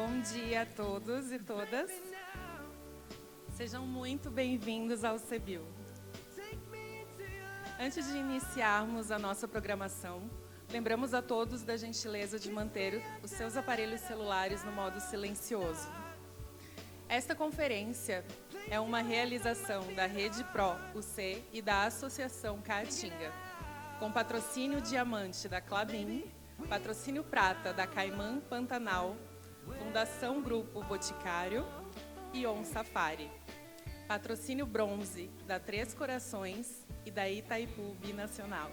Bom dia a todos e todas. Sejam muito bem-vindos ao CBIL. Antes de iniciarmos a nossa programação, lembramos a todos da gentileza de manter os seus aparelhos celulares no modo silencioso. Esta conferência é uma realização da Rede Pro UC e da Associação Caatinga, com patrocínio Diamante da Klabin, patrocínio Prata da Caimã Pantanal, Fundação Grupo Boticário e On Safari, patrocínio Bronze da Três Corações e da Itaipu Binacional.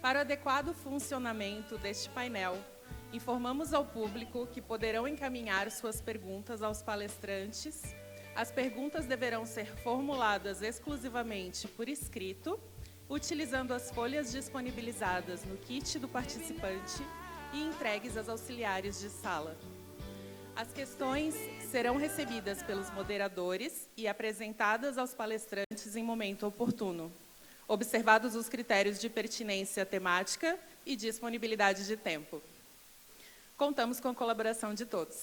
Para o adequado funcionamento deste painel, informamos ao público que poderão encaminhar suas perguntas aos palestrantes. As perguntas deverão ser formuladas exclusivamente por escrito, utilizando as folhas disponibilizadas no kit do participante e entregues aos auxiliares de sala. As questões serão recebidas pelos moderadores e apresentadas aos palestrantes em momento oportuno, observados os critérios de pertinência temática e disponibilidade de tempo. Contamos com a colaboração de todos.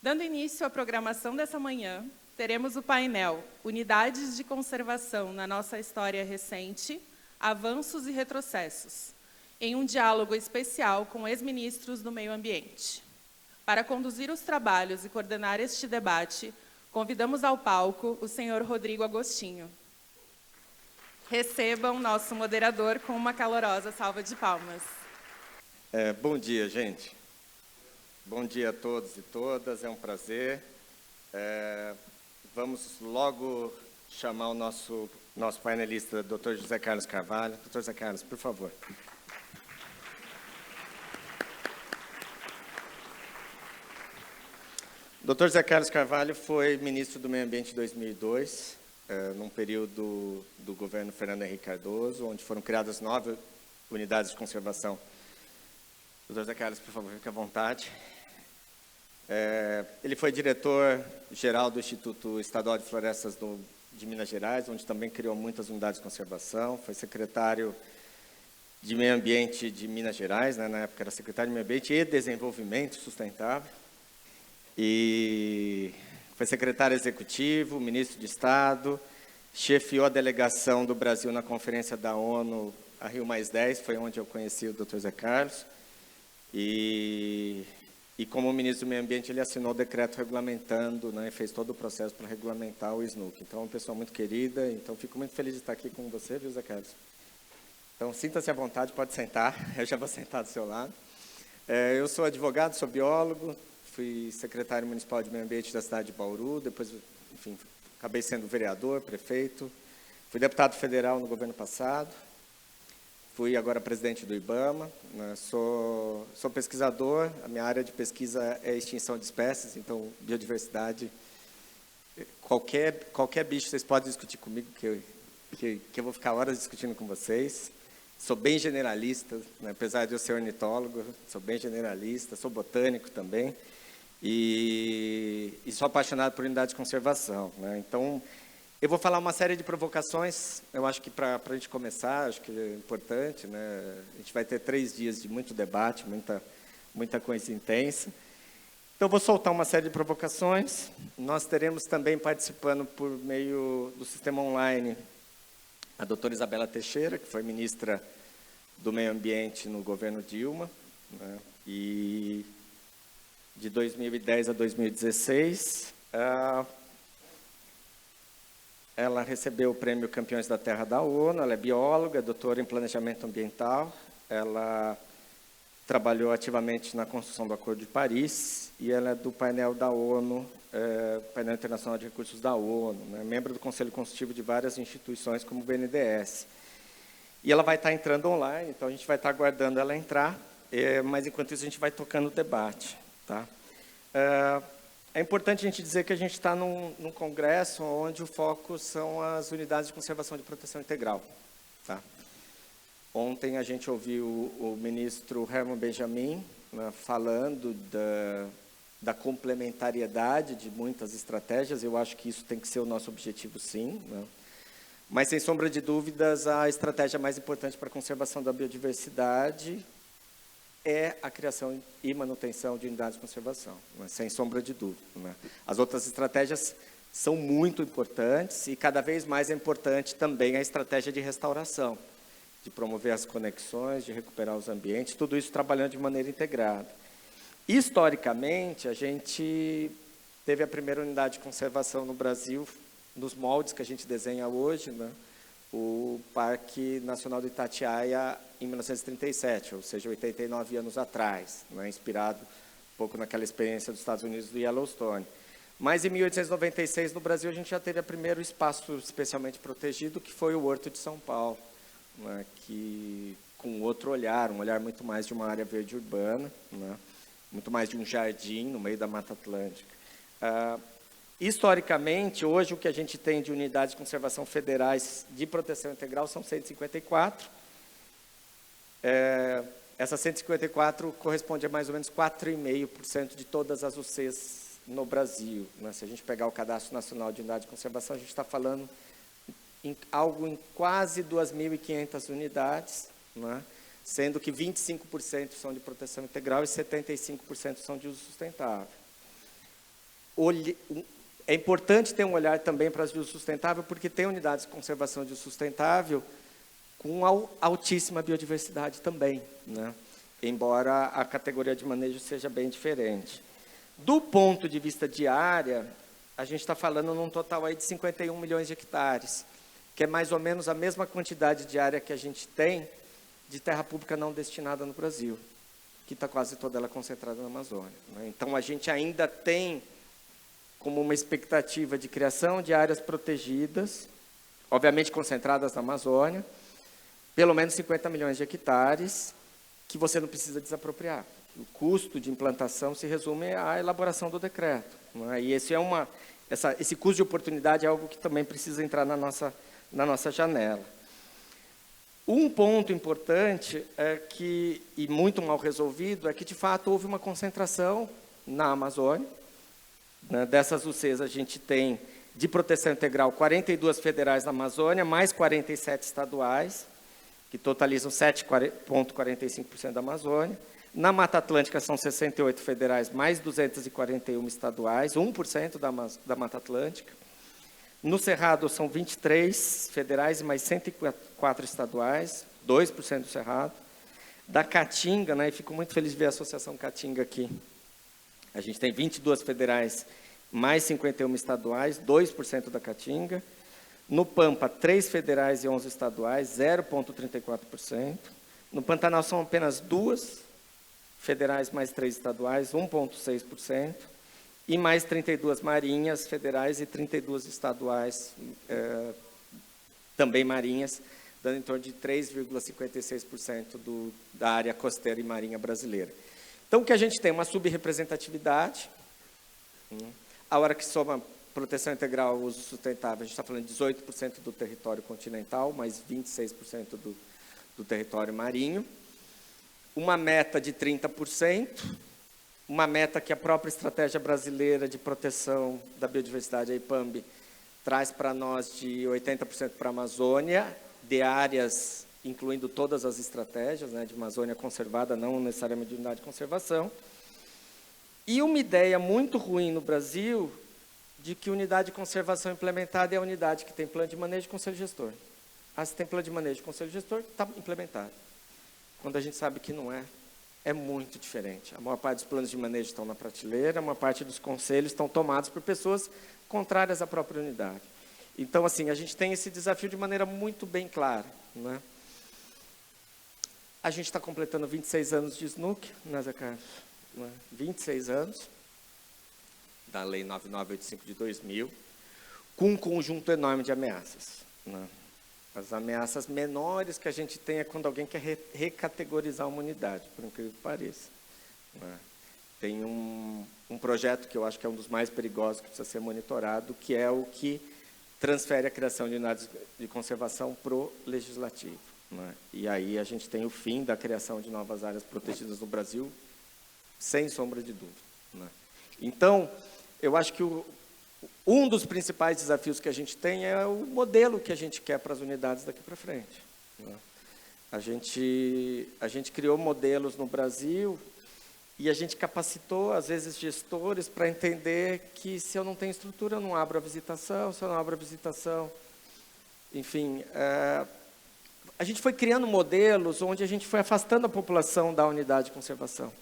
Dando início à programação dessa manhã, teremos o painel Unidades de Conservação na Nossa História Recente, Avanços e Retrocessos, em um diálogo especial com ex-ministros do Meio Ambiente. Para conduzir os trabalhos e coordenar este debate, convidamos ao palco o senhor Rodrigo Agostinho. Recebam nosso moderador com uma calorosa salva de palmas. Bom dia, gente. Bom dia a todos e todas, é um prazer. Vamos logo chamar o nosso painelista, Dr. José Carlos Carvalho. Dr. José Carlos, por favor. Dr. José Carlos Carvalho foi ministro do Meio Ambiente em 2002, num período do governo Fernando Henrique Cardoso, onde foram criadas 9 unidades de conservação. Dr. José Carlos, por favor, fique à vontade. Ele foi diretor-geral do Instituto Estadual de Florestas de Minas Gerais, onde também criou muitas unidades de conservação. Foi secretário de Meio Ambiente de Minas Gerais, né? Na época era secretário de Meio Ambiente e Desenvolvimento Sustentável. E foi secretário executivo, ministro de Estado, chefiou a delegação do Brasil na Conferência da ONU, a Rio+10, foi onde eu conheci o Dr. José Carlos. E como ministro do Meio Ambiente, ele assinou o decreto regulamentando, né, e fez todo o processo para regulamentar o SNUC. Então, é uma pessoa muito querida, então fico muito feliz de estar aqui com você, viu, José Carlos? Então, sinta-se à vontade, pode sentar, eu já vou sentar do seu lado. Eu sou advogado, sou biólogo, fui secretário municipal de Meio Ambiente da cidade de Bauru, depois, enfim, acabei sendo vereador, prefeito, fui deputado federal no governo passado, fui agora presidente do IBAMA, né? Sou pesquisador, a minha área de pesquisa é extinção de espécies, então biodiversidade, qualquer bicho vocês podem discutir comigo, que eu vou ficar horas discutindo com vocês. Sou bem generalista, né? Apesar de eu ser ornitólogo, sou bem generalista, sou botânico também, e sou apaixonado por unidade de conservação, né? Então, eu vou falar uma série de provocações, eu acho que para a gente começar, acho que é importante, né? A gente vai ter 3 dias de muito debate, muita coisa intensa. Então, eu vou soltar uma série de provocações. Nós teremos também participando por meio do sistema online a doutora Isabela Teixeira, que foi ministra do Meio Ambiente no governo Dilma, né? E de 2010 a 2016, ela recebeu o prêmio Campeões da Terra da ONU, ela é bióloga, doutora em planejamento ambiental, ela trabalhou ativamente na construção do Acordo de Paris e ela é do painel da ONU, painel internacional de recursos da ONU, né? Membro do Conselho Consultivo de várias instituições como o BNDES. E ela vai estar entrando online, então a gente vai estar aguardando ela entrar, mas enquanto isso a gente vai tocando o debate. Tá? É importante a gente dizer que a gente está num congresso onde o foco são as unidades de conservação de proteção integral. Tá? Ontem a gente ouviu o ministro Herman Benjamin, né, falando da complementariedade de muitas estratégias. Eu acho que isso tem que ser o nosso objetivo, sim, né? Mas, sem sombra de dúvidas, a estratégia mais importante para a conservação da biodiversidade é a criação e manutenção de unidades de conservação, né, sem sombra de dúvida. Né. As outras estratégias são muito importantes e cada vez mais é importante também a estratégia de restauração, de promover as conexões, de recuperar os ambientes, tudo isso trabalhando de maneira integrada. Historicamente, a gente teve a primeira unidade de conservação no Brasil, nos moldes que a gente desenha hoje, né, o Parque Nacional do Itatiaia, em 1937, ou seja, 89 anos atrás, né, inspirado um pouco naquela experiência dos Estados Unidos do Yellowstone. Mas, em 1896, no Brasil, a gente já teve o primeiro espaço especialmente protegido, que foi o Horto de São Paulo, né, que, com outro olhar, um olhar muito mais de uma área verde urbana, né, muito mais de um jardim no meio da Mata Atlântica. Historicamente, hoje, o que a gente tem de unidades de conservação federais de proteção integral são 154. Essas 154 corresponde a mais ou menos 4,5% de todas as UCs no Brasil. Né? Se a gente pegar o Cadastro Nacional de Unidade de Conservação, a gente está falando em algo em quase 2.500 unidades, né? Sendo que 25% são de proteção integral e 75% são de uso sustentável. É importante ter um olhar também para as de uso sustentável, porque tem unidades de conservação de uso sustentável com altíssima biodiversidade também, né? Embora a categoria de manejo seja bem diferente. Do ponto de vista de área, a gente está falando num total aí de 51 milhões de hectares, que é mais ou menos a mesma quantidade de área que a gente tem de terra pública não destinada no Brasil, que está quase toda ela concentrada na Amazônia, né? Então, a gente ainda tem como uma expectativa de criação de áreas protegidas, obviamente concentradas na Amazônia, pelo menos 50 milhões de hectares, que você não precisa desapropriar. O custo de implantação se resume à elaboração do decreto, né? E esse custo de oportunidade é algo que também precisa entrar na nossa janela. Um ponto importante e muito mal resolvido, é que, de fato, houve uma concentração na Amazônia. Né? Dessas UCs, a gente tem, de proteção integral, 42 federais na Amazônia, mais 47 estaduais, que totalizam 7,45% da Amazônia. Na Mata Atlântica, são 68 federais, mais 241 estaduais, 1% da Mata Atlântica. No Cerrado, são 23 federais e mais 104 estaduais, 2% do Cerrado. Da Caatinga, né, e fico muito feliz de ver a Associação Caatinga aqui. A gente tem 22 federais, mais 51 estaduais, 2% da Caatinga. No Pampa, 3 federais e 11 estaduais, 0,34%. No Pantanal, são apenas 2 federais mais 3 estaduais, 1,6%. E mais 32 marinhas federais e 32 estaduais, também marinhas, dando em torno de 3,56% da área costeira e marinha brasileira. Então, o que a gente tem? Uma subrepresentatividade. A hora que soma proteção integral, uso sustentável, a gente está falando de 18% do território continental, mais 26% do território marinho. Uma meta de 30%. Uma meta que a própria Estratégia Brasileira de Proteção da Biodiversidade, a IPAMB, traz para nós de 80% para a Amazônia, de áreas, incluindo todas as estratégias, né, de Amazônia conservada, não necessariamente de unidade de conservação. E uma ideia muito ruim no Brasil, de que unidade de conservação implementada é a unidade que tem plano de manejo de conselho gestor. Se tem plano de manejo de conselho gestor, está implementado. Quando a gente sabe que não é. É muito diferente. A maior parte dos planos de manejo estão na prateleira, a maior parte dos conselhos estão tomados por pessoas contrárias à própria unidade. Então, assim, a gente tem esse desafio de maneira muito bem clara, né? A gente está completando 26 anos de SNUC, né, Zé Carlos? 26 anos, da Lei 9985 de 2000, com um conjunto enorme de ameaças, né? As ameaças menores que a gente tem é quando alguém quer recategorizar uma unidade, por incrível que pareça. Tem um projeto que eu acho que é um dos mais perigosos, que precisa ser monitorado, que é o que transfere a criação de unidades de conservação para o legislativo. E aí a gente tem o fim da criação de novas áreas protegidas no Brasil, sem sombra de dúvida. Então, eu acho que um dos principais desafios que a gente tem é o modelo que a gente quer para as unidades daqui para frente. A gente criou modelos no Brasil e a gente capacitou, às vezes, gestores para entender que se eu não tenho estrutura, eu não abro a visitação, se eu não abro a visitação, enfim, a gente foi criando modelos onde a gente foi afastando a população da unidade de conservação.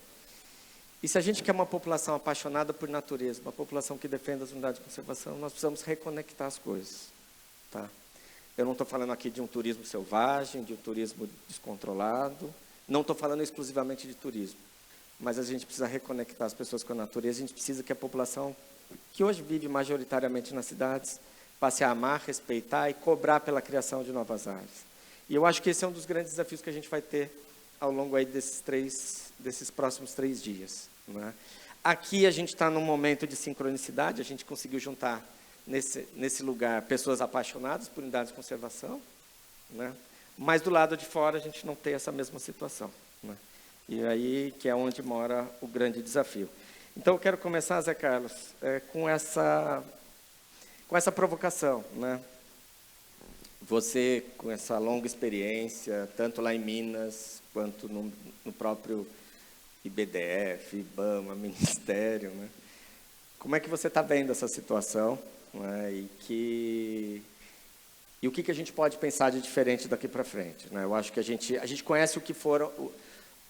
E se a gente quer uma população apaixonada por natureza, uma população que defenda as unidades de conservação, nós precisamos reconectar as coisas. Tá? Eu não estou falando aqui de um turismo selvagem, de um turismo descontrolado, não estou falando exclusivamente de turismo, mas a gente precisa reconectar as pessoas com a natureza, a gente precisa que a população, que hoje vive majoritariamente nas cidades, passe a amar, respeitar e cobrar pela criação de novas áreas. E eu acho que esse é um dos grandes desafios que a gente vai ter ao longo aí desses próximos 3 dias. Né? Aqui a gente está num momento de sincronicidade, a gente conseguiu juntar nesse lugar pessoas apaixonadas por unidades de conservação, né? Mas do lado de fora a gente não tem essa mesma situação. Né? E aí que é onde mora o grande desafio. Então eu quero começar, Zé Carlos, com essa provocação. Né? Você, com essa longa experiência, tanto lá em Minas, quanto no próprio IBDF, IBAMA, Ministério, né? Como é que você está vendo essa situação? Né? E o que a gente pode pensar de diferente daqui para frente? Né? Eu acho que a gente conhece o que foram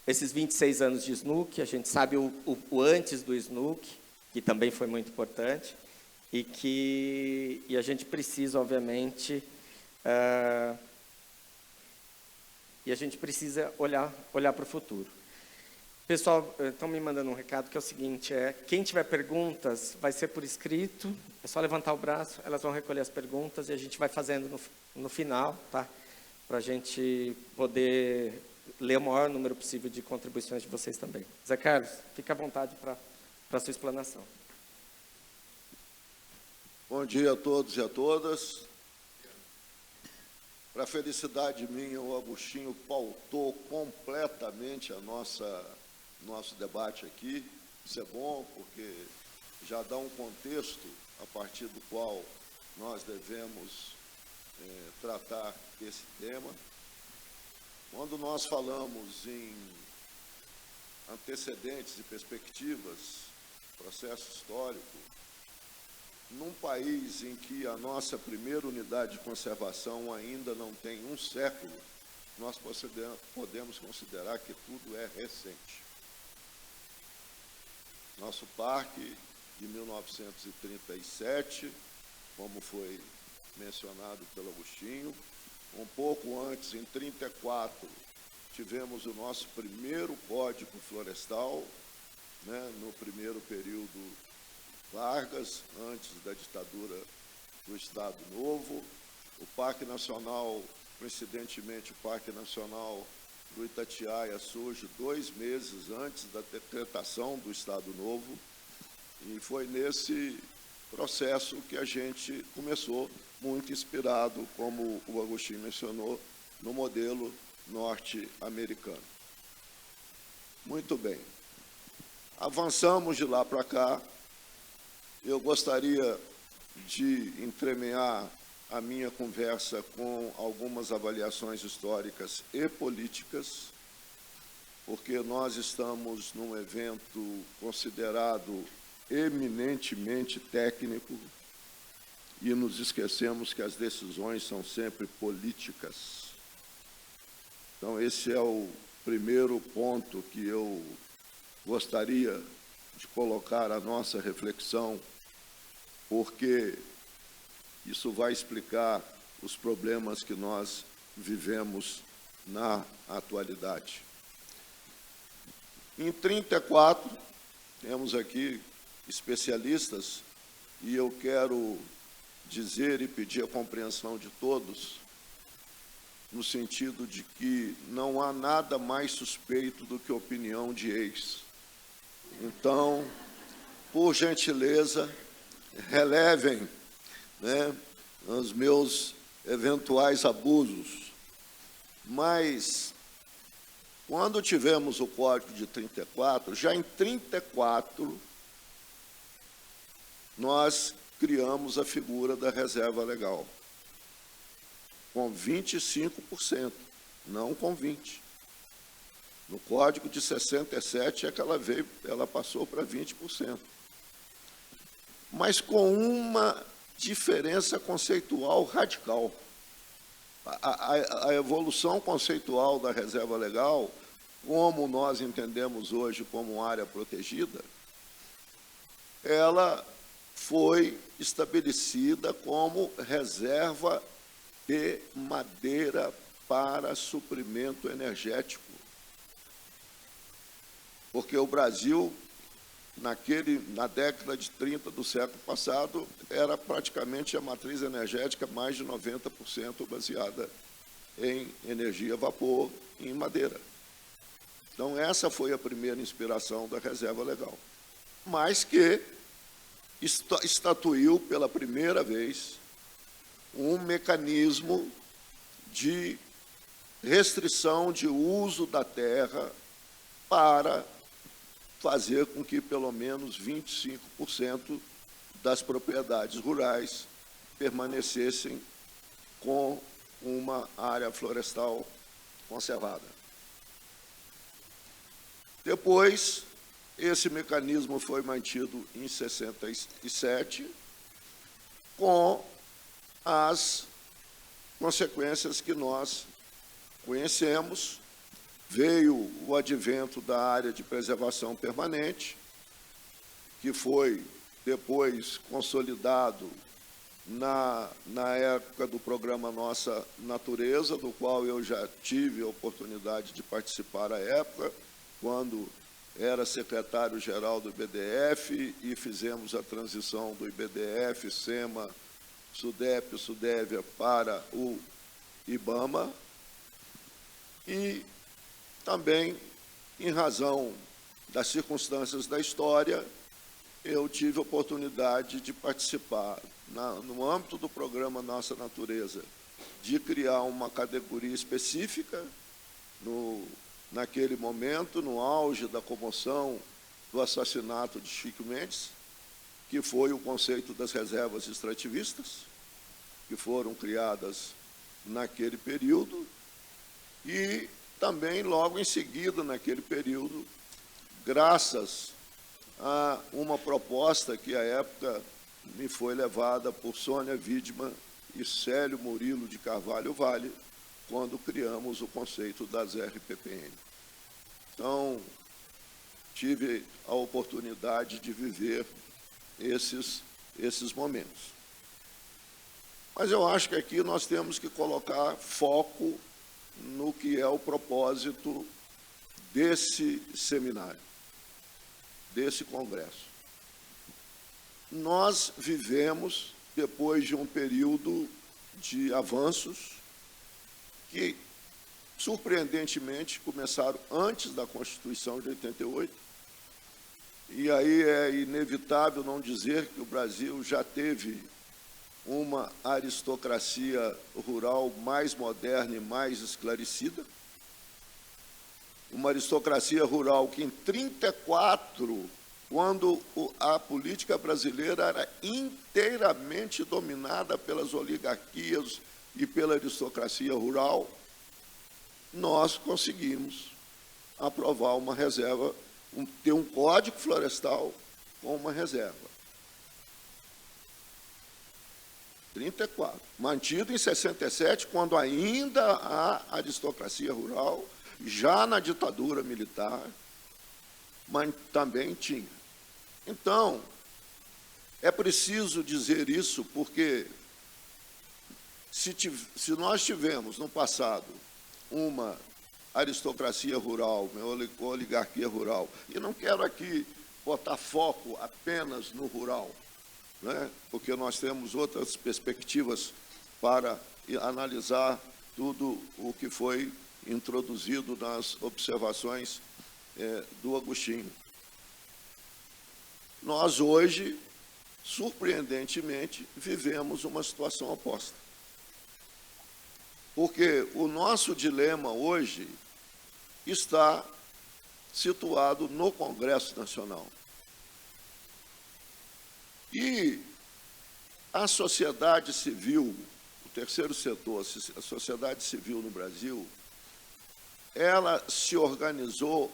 esses 26 anos de SNUC, a gente sabe o antes do SNUC, que também foi muito importante, e a gente precisa, obviamente, e a gente precisa olhar para o futuro. Pessoal, estão me mandando um recado que é o seguinte, quem tiver perguntas, vai ser por escrito, é só levantar o braço, elas vão recolher as perguntas e a gente vai fazendo no final, tá? Para a gente poder ler o maior número possível de contribuições de vocês também. Zé Carlos, fica à vontade para a sua explanação. Bom dia a todos e a todas. Para a felicidade minha, o Agostinho pautou completamente nosso debate aqui. Isso é bom, porque já dá um contexto a partir do qual nós devemos tratar esse tema. Quando nós falamos em antecedentes e perspectivas, processo histórico, num país em que a nossa primeira unidade de conservação ainda não tem um século, nós podemos considerar que tudo é recente. Nosso parque, de 1937, como foi mencionado pelo Agostinho, um pouco antes, em 1934, tivemos o nosso primeiro código florestal, né, no primeiro período Vargas, antes da ditadura do Estado Novo. O Parque Nacional, coincidentemente, o Parque Nacional do Itatiaia surge 2 meses antes da decretação do Estado Novo, e foi nesse processo que a gente começou, muito inspirado, como o Agostinho mencionou, no modelo norte-americano. Muito bem. Avançamos de lá para cá. Eu gostaria de entremear a minha conversa com algumas avaliações históricas e políticas, porque nós estamos num evento considerado eminentemente técnico e nos esquecemos que as decisões são sempre políticas. Então, esse é o primeiro ponto que eu gostaria de colocar a nossa reflexão, porque isso vai explicar os problemas que nós vivemos na atualidade. Em 1934, temos aqui especialistas, e eu quero dizer e pedir a compreensão de todos, no sentido de que não há nada mais suspeito do que opinião de ex. Então, por gentileza, relevem, né, os meus eventuais abusos. Mas, quando tivemos o Código de 1934, já em 1934, nós criamos a figura da reserva legal, com 25%. não com 20%. No Código de 67 é que ela passou para 20%. Mas com uma diferença conceitual radical. A evolução conceitual da reserva legal, como nós entendemos hoje como área protegida, ela foi estabelecida como reserva de madeira para suprimento energético. Porque o Brasil, na década de 30 do século passado, era praticamente a matriz energética mais de 90% baseada em energia a vapor e em madeira. Então, essa foi a primeira inspiração da reserva legal. Mas que estatuiu pela primeira vez um mecanismo de restrição de uso da terra para fazer com que pelo menos 25% das propriedades rurais permanecessem com uma área florestal conservada. Depois, esse mecanismo foi mantido em 67, com as consequências que nós conhecemos. Veio o advento da área de preservação permanente, que foi depois consolidado na época do programa Nossa Natureza, do qual eu já tive a oportunidade de participar à época, quando era secretário-geral do IBDF e fizemos a transição do IBDF, SEMA, SUDEP, SUDEVIA para o IBAMA. E também, em razão das circunstâncias da história, eu tive a oportunidade de participar, no âmbito do programa Nossa Natureza, de criar uma categoria específica, naquele momento, no auge da comoção do assassinato de Chico Mendes, que foi o conceito das reservas extrativistas, que foram criadas naquele período, e também, logo em seguida, naquele período, graças a uma proposta que, à época, me foi levada por Sônia Widman e Célio Murilo de Carvalho Vale, quando criamos o conceito das RPPN. Então, tive a oportunidade de viver esses momentos. Mas eu acho que aqui nós temos que colocar foco no que é o propósito desse seminário, desse congresso. Nós vivemos, depois de um período de avanços que, surpreendentemente, começaram antes da Constituição de 88, e aí é inevitável não dizer que o Brasil já teve uma aristocracia rural mais moderna e mais esclarecida, uma aristocracia rural que, em 34, quando a política brasileira era inteiramente dominada pelas oligarquias e pela aristocracia rural, nós conseguimos aprovar uma reserva, ter um código florestal com uma reserva. 34. Mantido em 67, quando ainda a aristocracia rural, já na ditadura militar, mas também tinha. Então, é preciso dizer isso, porque se nós tivemos, no passado, uma aristocracia rural, uma oligarquia rural, e não quero aqui botar foco apenas no rural, né? Porque nós temos outras perspectivas para analisar tudo o que foi introduzido nas observações do Agostinho. Nós hoje, surpreendentemente, vivemos uma situação oposta. Porque o nosso dilema hoje está situado no Congresso Nacional. E a sociedade civil, o terceiro setor, a sociedade civil no Brasil, ela se organizou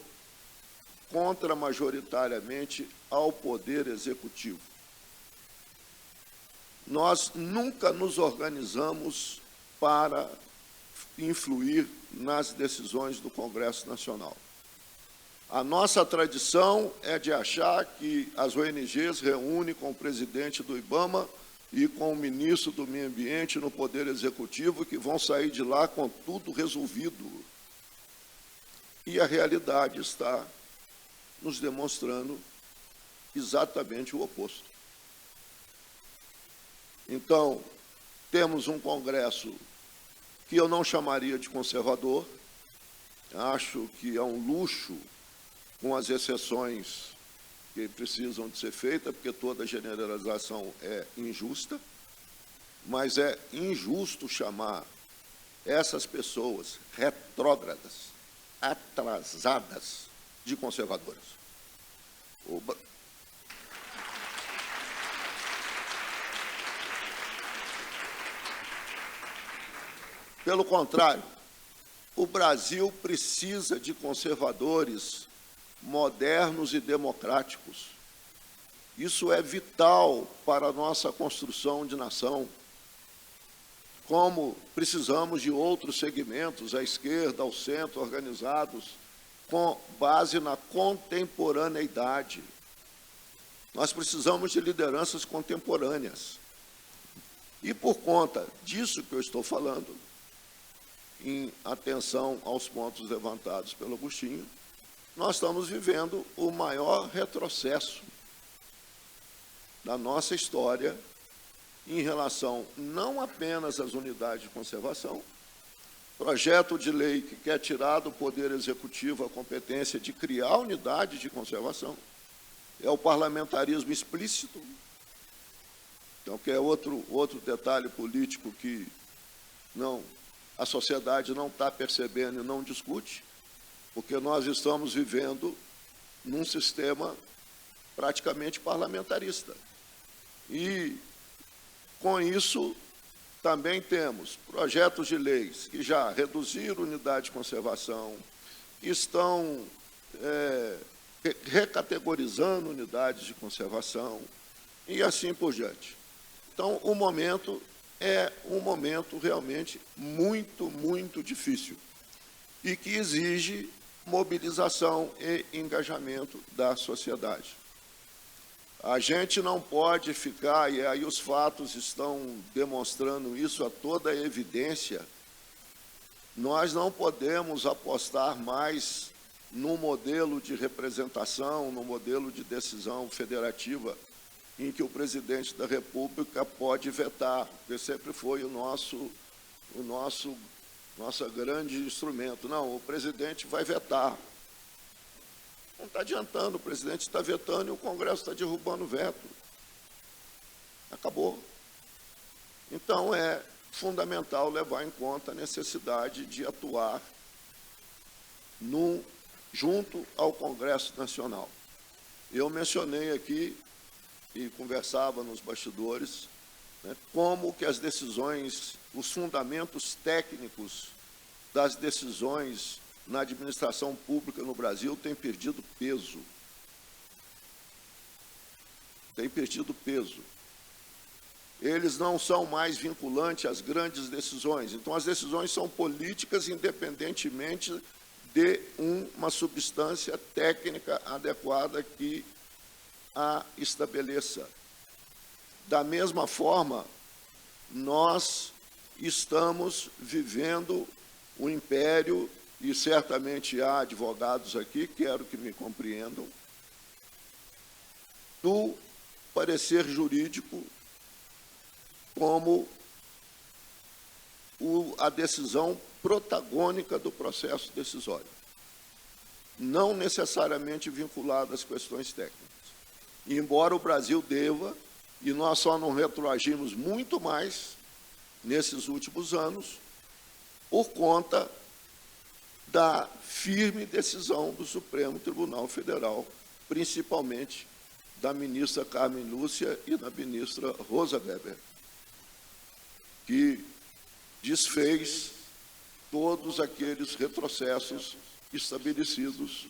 contramajoritariamente ao Poder Executivo. Nós nunca nos organizamos para influir nas decisões do Congresso Nacional. A nossa tradição é de achar que as ONGs reúnem com o presidente do IBAMA e com o ministro do Meio Ambiente no Poder Executivo, que vão sair de lá com tudo resolvido. E a realidade está nos demonstrando exatamente o oposto. Então, temos um Congresso que eu não chamaria de conservador, acho que é um luxo, com as exceções que precisam de ser feitas, porque toda generalização é injusta, mas é injusto chamar essas pessoas retrógradas, atrasadas, de conservadoras. Pelo contrário, o Brasil precisa de conservadores modernos e democráticos. Isso é vital para a nossa construção de nação. Como precisamos de outros segmentos, à esquerda, ao centro, organizados, com base na contemporaneidade. Nós precisamos de lideranças contemporâneas. E por conta disso que eu estou falando, em atenção aos pontos levantados pelo Agostinho, nós estamos vivendo o maior retrocesso da nossa história em relação não apenas às unidades de conservação, projeto de lei que quer tirar do Poder Executivo a competência de criar unidades de conservação, é o parlamentarismo explícito, então, que é outro detalhe político que a sociedade não está percebendo e não discute, porque nós estamos vivendo num sistema praticamente parlamentarista. E, com isso, também temos projetos de leis que já reduziram unidade de conservação, que estão recategorizando unidades de conservação, e assim por diante. Então, o momento é um momento realmente muito, muito difícil e que exige mobilização e engajamento da sociedade. A gente não pode ficar, e aí os fatos estão demonstrando isso a toda evidência, nós não podemos apostar mais no modelo de representação, no modelo de decisão federativa, em que o presidente da República pode vetar, porque sempre foi o nosso grande instrumento. Não, o presidente vai vetar. Não está adiantando, o presidente está vetando e o Congresso está derrubando o veto. Acabou. Então, é fundamental levar em conta a necessidade de atuar junto ao Congresso Nacional. Eu mencionei aqui, e conversava nos bastidores, como que as decisões, os fundamentos técnicos das decisões na administração pública no Brasil têm perdido peso. Têm perdido peso. Eles não são mais vinculantes às grandes decisões. Então, as decisões são políticas independentemente de uma substância técnica adequada que a estabeleça. Da mesma forma, nós estamos vivendo o império, e certamente há advogados aqui, quero que me compreendam, do parecer jurídico como a decisão protagônica do processo decisório, não necessariamente vinculada às questões técnicas. E, embora o Brasil deva, e nós só não retroagimos muito mais nesses últimos anos, por conta da firme decisão do Supremo Tribunal Federal, principalmente da ministra Carmen Lúcia e da ministra Rosa Weber, que desfez todos aqueles retrocessos estabelecidos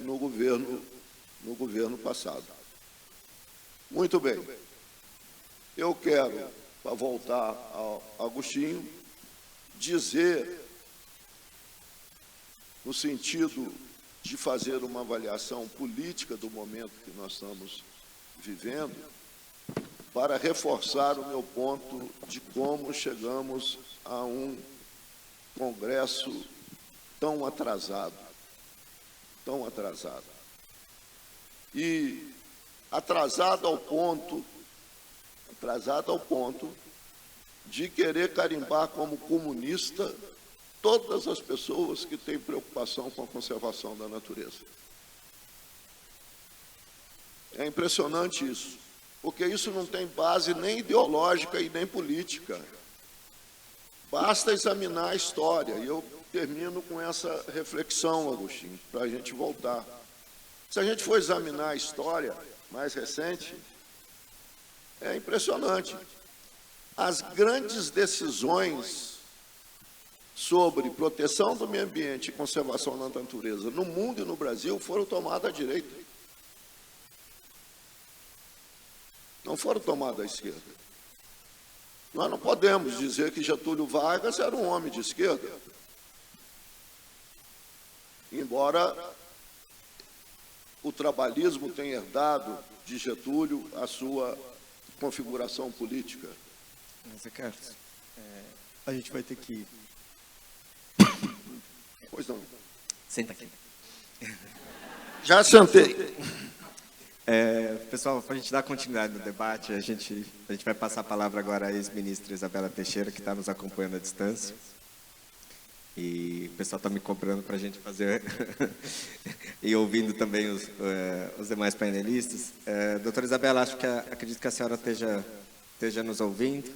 no governo passado. Muito bem. Eu quero, para voltar ao Agostinho, dizer, no sentido de fazer uma avaliação política do momento que nós estamos vivendo, para reforçar o meu ponto de como chegamos a um Congresso tão atrasado. E atrasado ao ponto de querer carimbar como comunista todas as pessoas que têm preocupação com a conservação da natureza. É impressionante isso, porque isso não tem base nem ideológica e nem política. Basta examinar a história, e eu termino com essa reflexão, Agostinho, para a gente voltar. Se a gente for examinar a história mais recente, é impressionante. As grandes decisões sobre proteção do meio ambiente e conservação da natureza no mundo e no Brasil foram tomadas à direita. Não foram tomadas à esquerda. Nós não podemos dizer que Getúlio Vargas era um homem de esquerda, embora o trabalhismo tenha herdado de Getúlio a sua configuração política. Zé Carlos, a gente vai ter que... Pois não. Senta aqui. Já sentei. Pessoal, para a gente dar continuidade no debate, a gente vai passar a palavra agora à ex-ministra Isabela Teixeira, que está nos acompanhando à distância. E o pessoal está me cobrando para a gente fazer e ouvindo também os demais painelistas. Doutora Isabela, acredito que a senhora esteja nos ouvindo.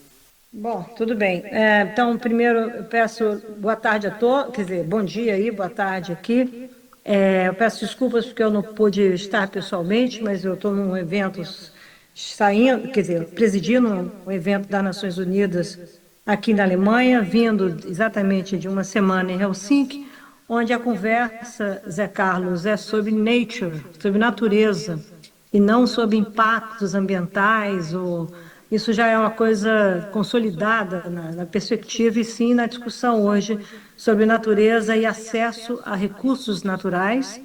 Bom, tudo bem. Então, primeiro, eu peço boa tarde a todos, quer dizer, bom dia aí, boa tarde aqui. Eu peço desculpas porque eu não pude estar pessoalmente, mas eu estou num evento presidindo um evento das Nações Unidas aqui na Alemanha, vindo exatamente de uma semana em Helsinki, onde a conversa, Zé Carlos, é sobre nature, sobre natureza, e não sobre impactos ambientais. Isso já é uma coisa consolidada na perspectiva e sim na discussão hoje sobre natureza e acesso a recursos naturais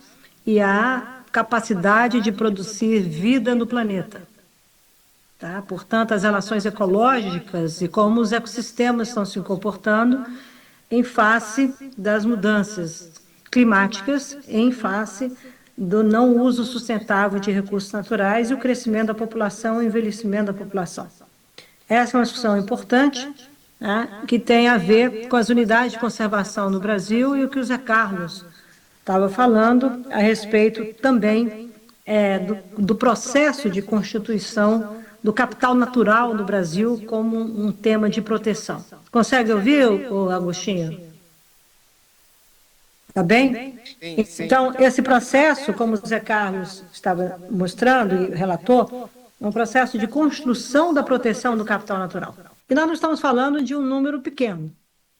e a capacidade de produzir vida no planeta. Tá? Portanto, as relações ecológicas e como os ecossistemas estão se comportando em face das mudanças climáticas, em face do não uso sustentável de recursos naturais e o crescimento da população e o envelhecimento da população. Essa é uma discussão importante, né, que tem a ver com as unidades de conservação no Brasil e o que o Zé Carlos estava falando a respeito também do processo de constituição do capital natural no Brasil como um tema de proteção. Consegue ouvir, Agostinho? Está bem? Então, esse processo, como o Zé Carlos estava mostrando e relatou, é um processo de construção da proteção do capital natural. E nós não estamos falando de um número pequeno.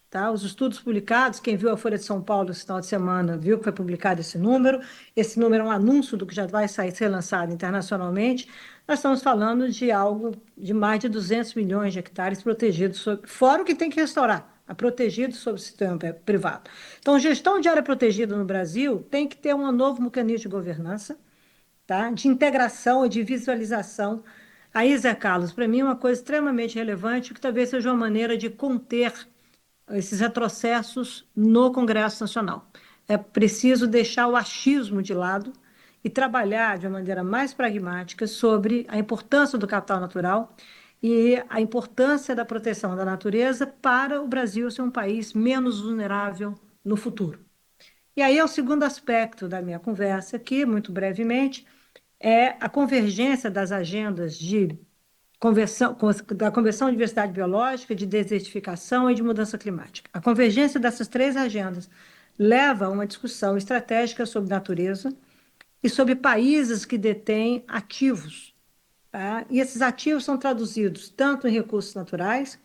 Tá? Os estudos publicados, quem viu a Folha de São Paulo esse final de semana viu que foi publicado esse número é um anúncio do que já vai ser lançado internacionalmente. Nós estamos falando de algo de mais de 200 milhões de hectares protegidos, fora o que tem que restaurar, protegidos sob o sistema privado. Então, gestão de área protegida no Brasil tem que ter um novo mecanismo de governança, tá? De integração e de visualização. Aí, Zé Carlos, para mim é uma coisa extremamente relevante, que talvez seja uma maneira de conter esses retrocessos no Congresso Nacional. É preciso deixar o achismo de lado e trabalhar de uma maneira mais pragmática sobre a importância do capital natural e a importância da proteção da natureza para o Brasil ser um país menos vulnerável no futuro. E aí é o segundo aspecto da minha conversa aqui, muito brevemente, é a convergência das agendas da Convenção de Diversidade Biológica, de desertificação e de mudança climática. A convergência dessas três agendas leva a uma discussão estratégica sobre natureza e sobre países que detêm ativos. Tá? E esses ativos são traduzidos tanto em recursos naturais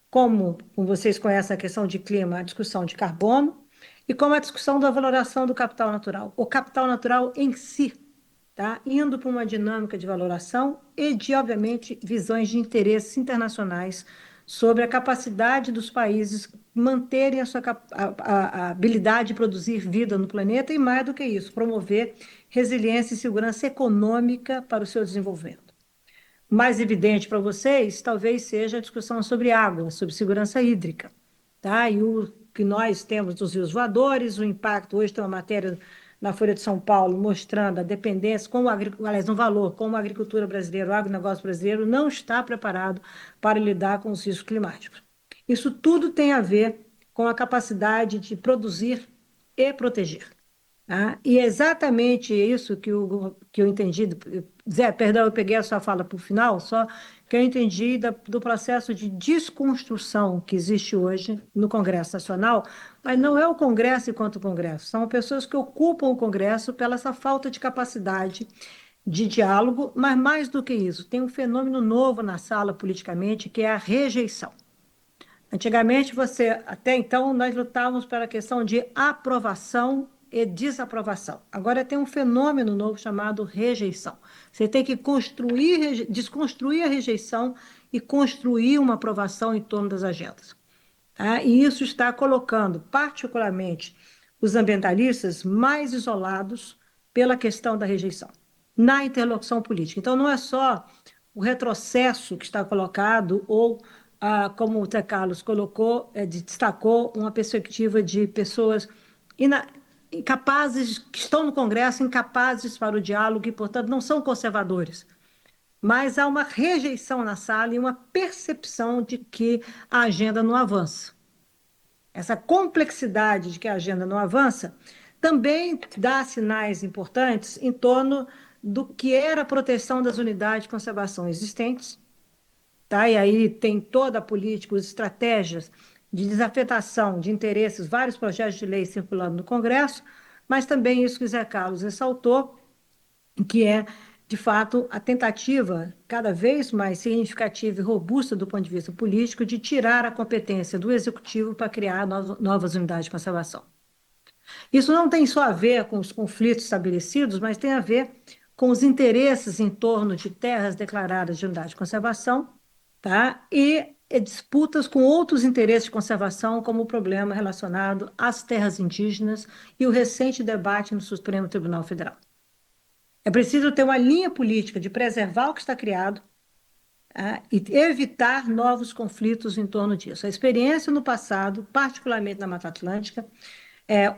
como vocês conhecem a questão de clima, a discussão de carbono, e como a discussão da valoração do capital natural. O capital natural em si, tá? Indo para uma dinâmica de valoração e de, obviamente, visões de interesses internacionais sobre a capacidade dos países manterem a habilidade de produzir vida no planeta e, mais do que isso, promover resiliência e segurança econômica para o seu desenvolvimento. Mais evidente para vocês, talvez seja a discussão sobre água, sobre segurança hídrica, tá? E o que nós temos dos rios voadores, o impacto, hoje tem uma matéria na Folha de São Paulo mostrando a dependência, aliás, um valor, como a agricultura brasileira, o agronegócio brasileiro não está preparado para lidar com os riscos climáticos. Isso tudo tem a ver com a capacidade de produzir e proteger. Tá? E é exatamente isso que eu entendi. Zé, perdão, eu peguei a sua fala para o final, só que eu entendi do processo de desconstrução que existe hoje no Congresso Nacional, mas não é o Congresso enquanto o Congresso, são pessoas que ocupam o Congresso pela essa falta de capacidade de diálogo, mas mais do que isso, tem um fenômeno novo na sala politicamente, que é a rejeição. Antigamente, até então, nós lutávamos pela questão de aprovação e desaprovação. Agora tem um fenômeno novo chamado rejeição. Você tem que desconstruir a rejeição e construir uma aprovação em torno das agendas. Tá? E isso está colocando, particularmente, os ambientalistas mais isolados pela questão da rejeição, na interlocução política. Então, não é só o retrocesso que está colocado ou como o Zé Carlos colocou, destacou uma perspectiva de pessoas incapazes, que estão no Congresso, incapazes para o diálogo e, portanto, não são conservadores. Mas há uma rejeição na sala e uma percepção de que a agenda não avança. Essa complexidade de que a agenda não avança também dá sinais importantes em torno do que era a proteção das unidades de conservação existentes. Tá? E aí tem toda a política, as estratégias de desafetação de interesses, vários projetos de lei circulando no Congresso, mas também isso que o Zé Carlos ressaltou, que é, de fato, a tentativa cada vez mais significativa e robusta do ponto de vista político de tirar a competência do Executivo para criar novas unidades de conservação. Isso não tem só a ver com os conflitos estabelecidos, mas tem a ver com os interesses em torno de terras declaradas de unidade de conservação, tá? E disputas com outros interesses de conservação, como o problema relacionado às terras indígenas e o recente debate no Supremo Tribunal Federal. É preciso ter uma linha política de preservar o que está criado, tá? E evitar novos conflitos em torno disso. A experiência no passado, particularmente na Mata Atlântica,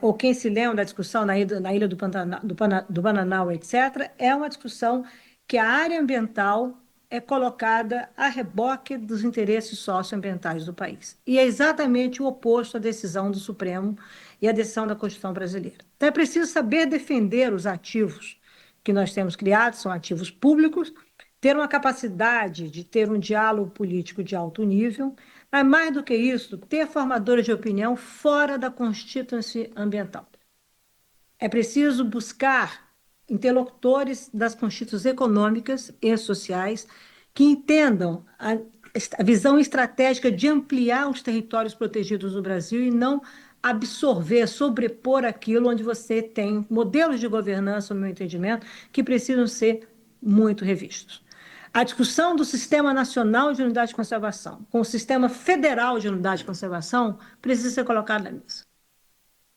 ou quem se lembra da discussão na Ilha do Bananal, etc., é uma discussão que a área ambiental é colocada a reboque dos interesses socioambientais do país. E é exatamente o oposto à decisão do Supremo e à decisão da Constituição brasileira. Então, é preciso saber defender os ativos que nós temos criados, são ativos públicos, ter uma capacidade de ter um diálogo político de alto nível, mas, mais do que isso, ter formadores de opinião fora da constituição ambiental. É preciso buscar interlocutores das constituições econômicas e sociais que entendam a visão estratégica de ampliar os territórios protegidos do Brasil e não absorver, sobrepor aquilo onde você tem modelos de governança, no meu entendimento, que precisam ser muito revistos. A discussão do Sistema Nacional de Unidade de Conservação com o Sistema Federal de Unidade de Conservação precisa ser colocada na mesa.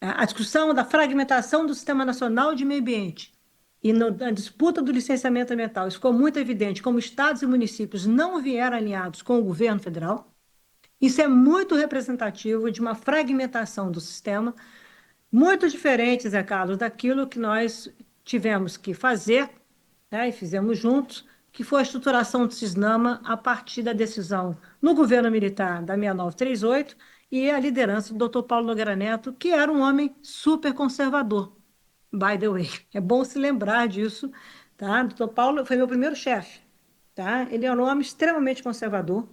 A discussão da fragmentação do Sistema Nacional de Meio Ambiente e na disputa do licenciamento ambiental, isso ficou muito evidente, como estados e municípios não vieram alinhados com o governo federal. Isso é muito representativo de uma fragmentação do sistema, muito diferente, Zé Carlos, daquilo que nós tivemos que fazer, né, e fizemos juntos, que foi a estruturação do CISNAMA a partir da decisão no governo militar da 6938 e a liderança do Dr. Paulo Nogueira Neto, que era um homem super conservador, by the way. É bom se lembrar disso, tá? O Dr. Paulo foi meu primeiro chefe, tá? Ele era um homem extremamente conservador,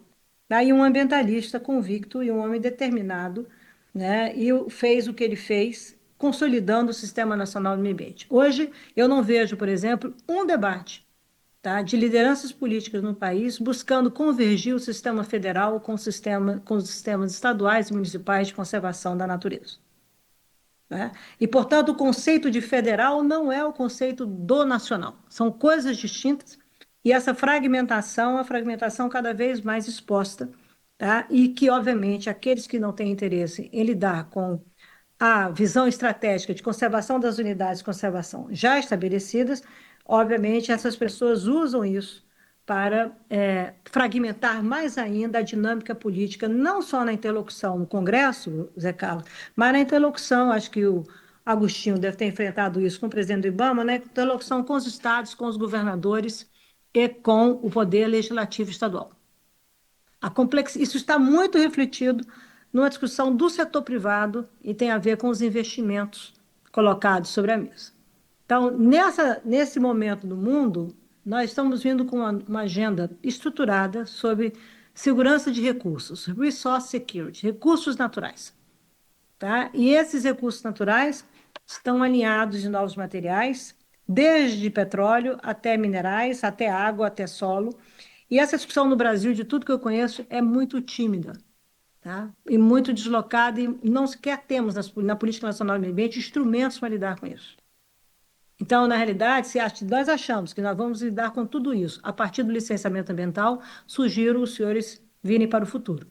tá? E um ambientalista convicto e um homem determinado, né? E fez o que ele fez, consolidando o Sistema Nacional do Meio Ambiente. Hoje, eu não vejo, por exemplo, um debate tá, de lideranças políticas no país, buscando convergir o sistema federal com os sistemas estaduais e municipais de conservação da natureza. Né? E, portanto, o conceito de federal não é o conceito do nacional. São coisas distintas e essa fragmentação, a fragmentação cada vez mais exposta, tá? E que, obviamente, aqueles que não têm interesse em lidar com a visão estratégica de conservação das unidades de conservação já estabelecidas, obviamente, essas pessoas usam isso para fragmentar mais ainda a dinâmica política, não só na interlocução no Congresso, Zé Carlos, mas na interlocução, acho que o Agostinho deve ter enfrentado isso com o presidente do IBAMA, né, interlocução com os estados, com os governadores e com o poder legislativo estadual. Isso está muito refletido numa discussão do setor privado e tem a ver com os investimentos colocados sobre a mesa. Então, nesse momento do mundo, nós estamos vindo com uma agenda estruturada sobre segurança de recursos, resource security, recursos naturais. Tá? E esses recursos naturais estão alinhados em novos materiais, desde petróleo até minerais, até água, até solo. E essa discussão no Brasil, de tudo que eu conheço, é muito tímida, tá? E muito deslocada, e não sequer temos na Política Nacional do Meio Ambiente instrumentos para lidar com isso. Então, na realidade, nós achamos que nós vamos lidar com tudo isso a partir do licenciamento ambiental, sugiro os senhores virem para o futuro,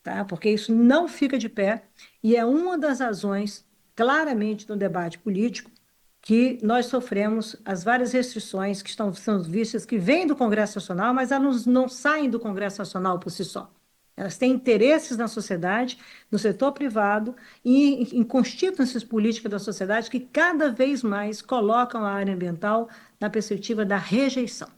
tá? Porque isso não fica de pé e é uma das razões, claramente, no debate político, que nós sofremos as várias restrições que estão sendo vistas, que vêm do Congresso Nacional, mas elas não saem do Congresso Nacional por si só. Elas têm interesses na sociedade, no setor privado e em constituintes políticas da sociedade que cada vez mais colocam a área ambiental na perspectiva da rejeição.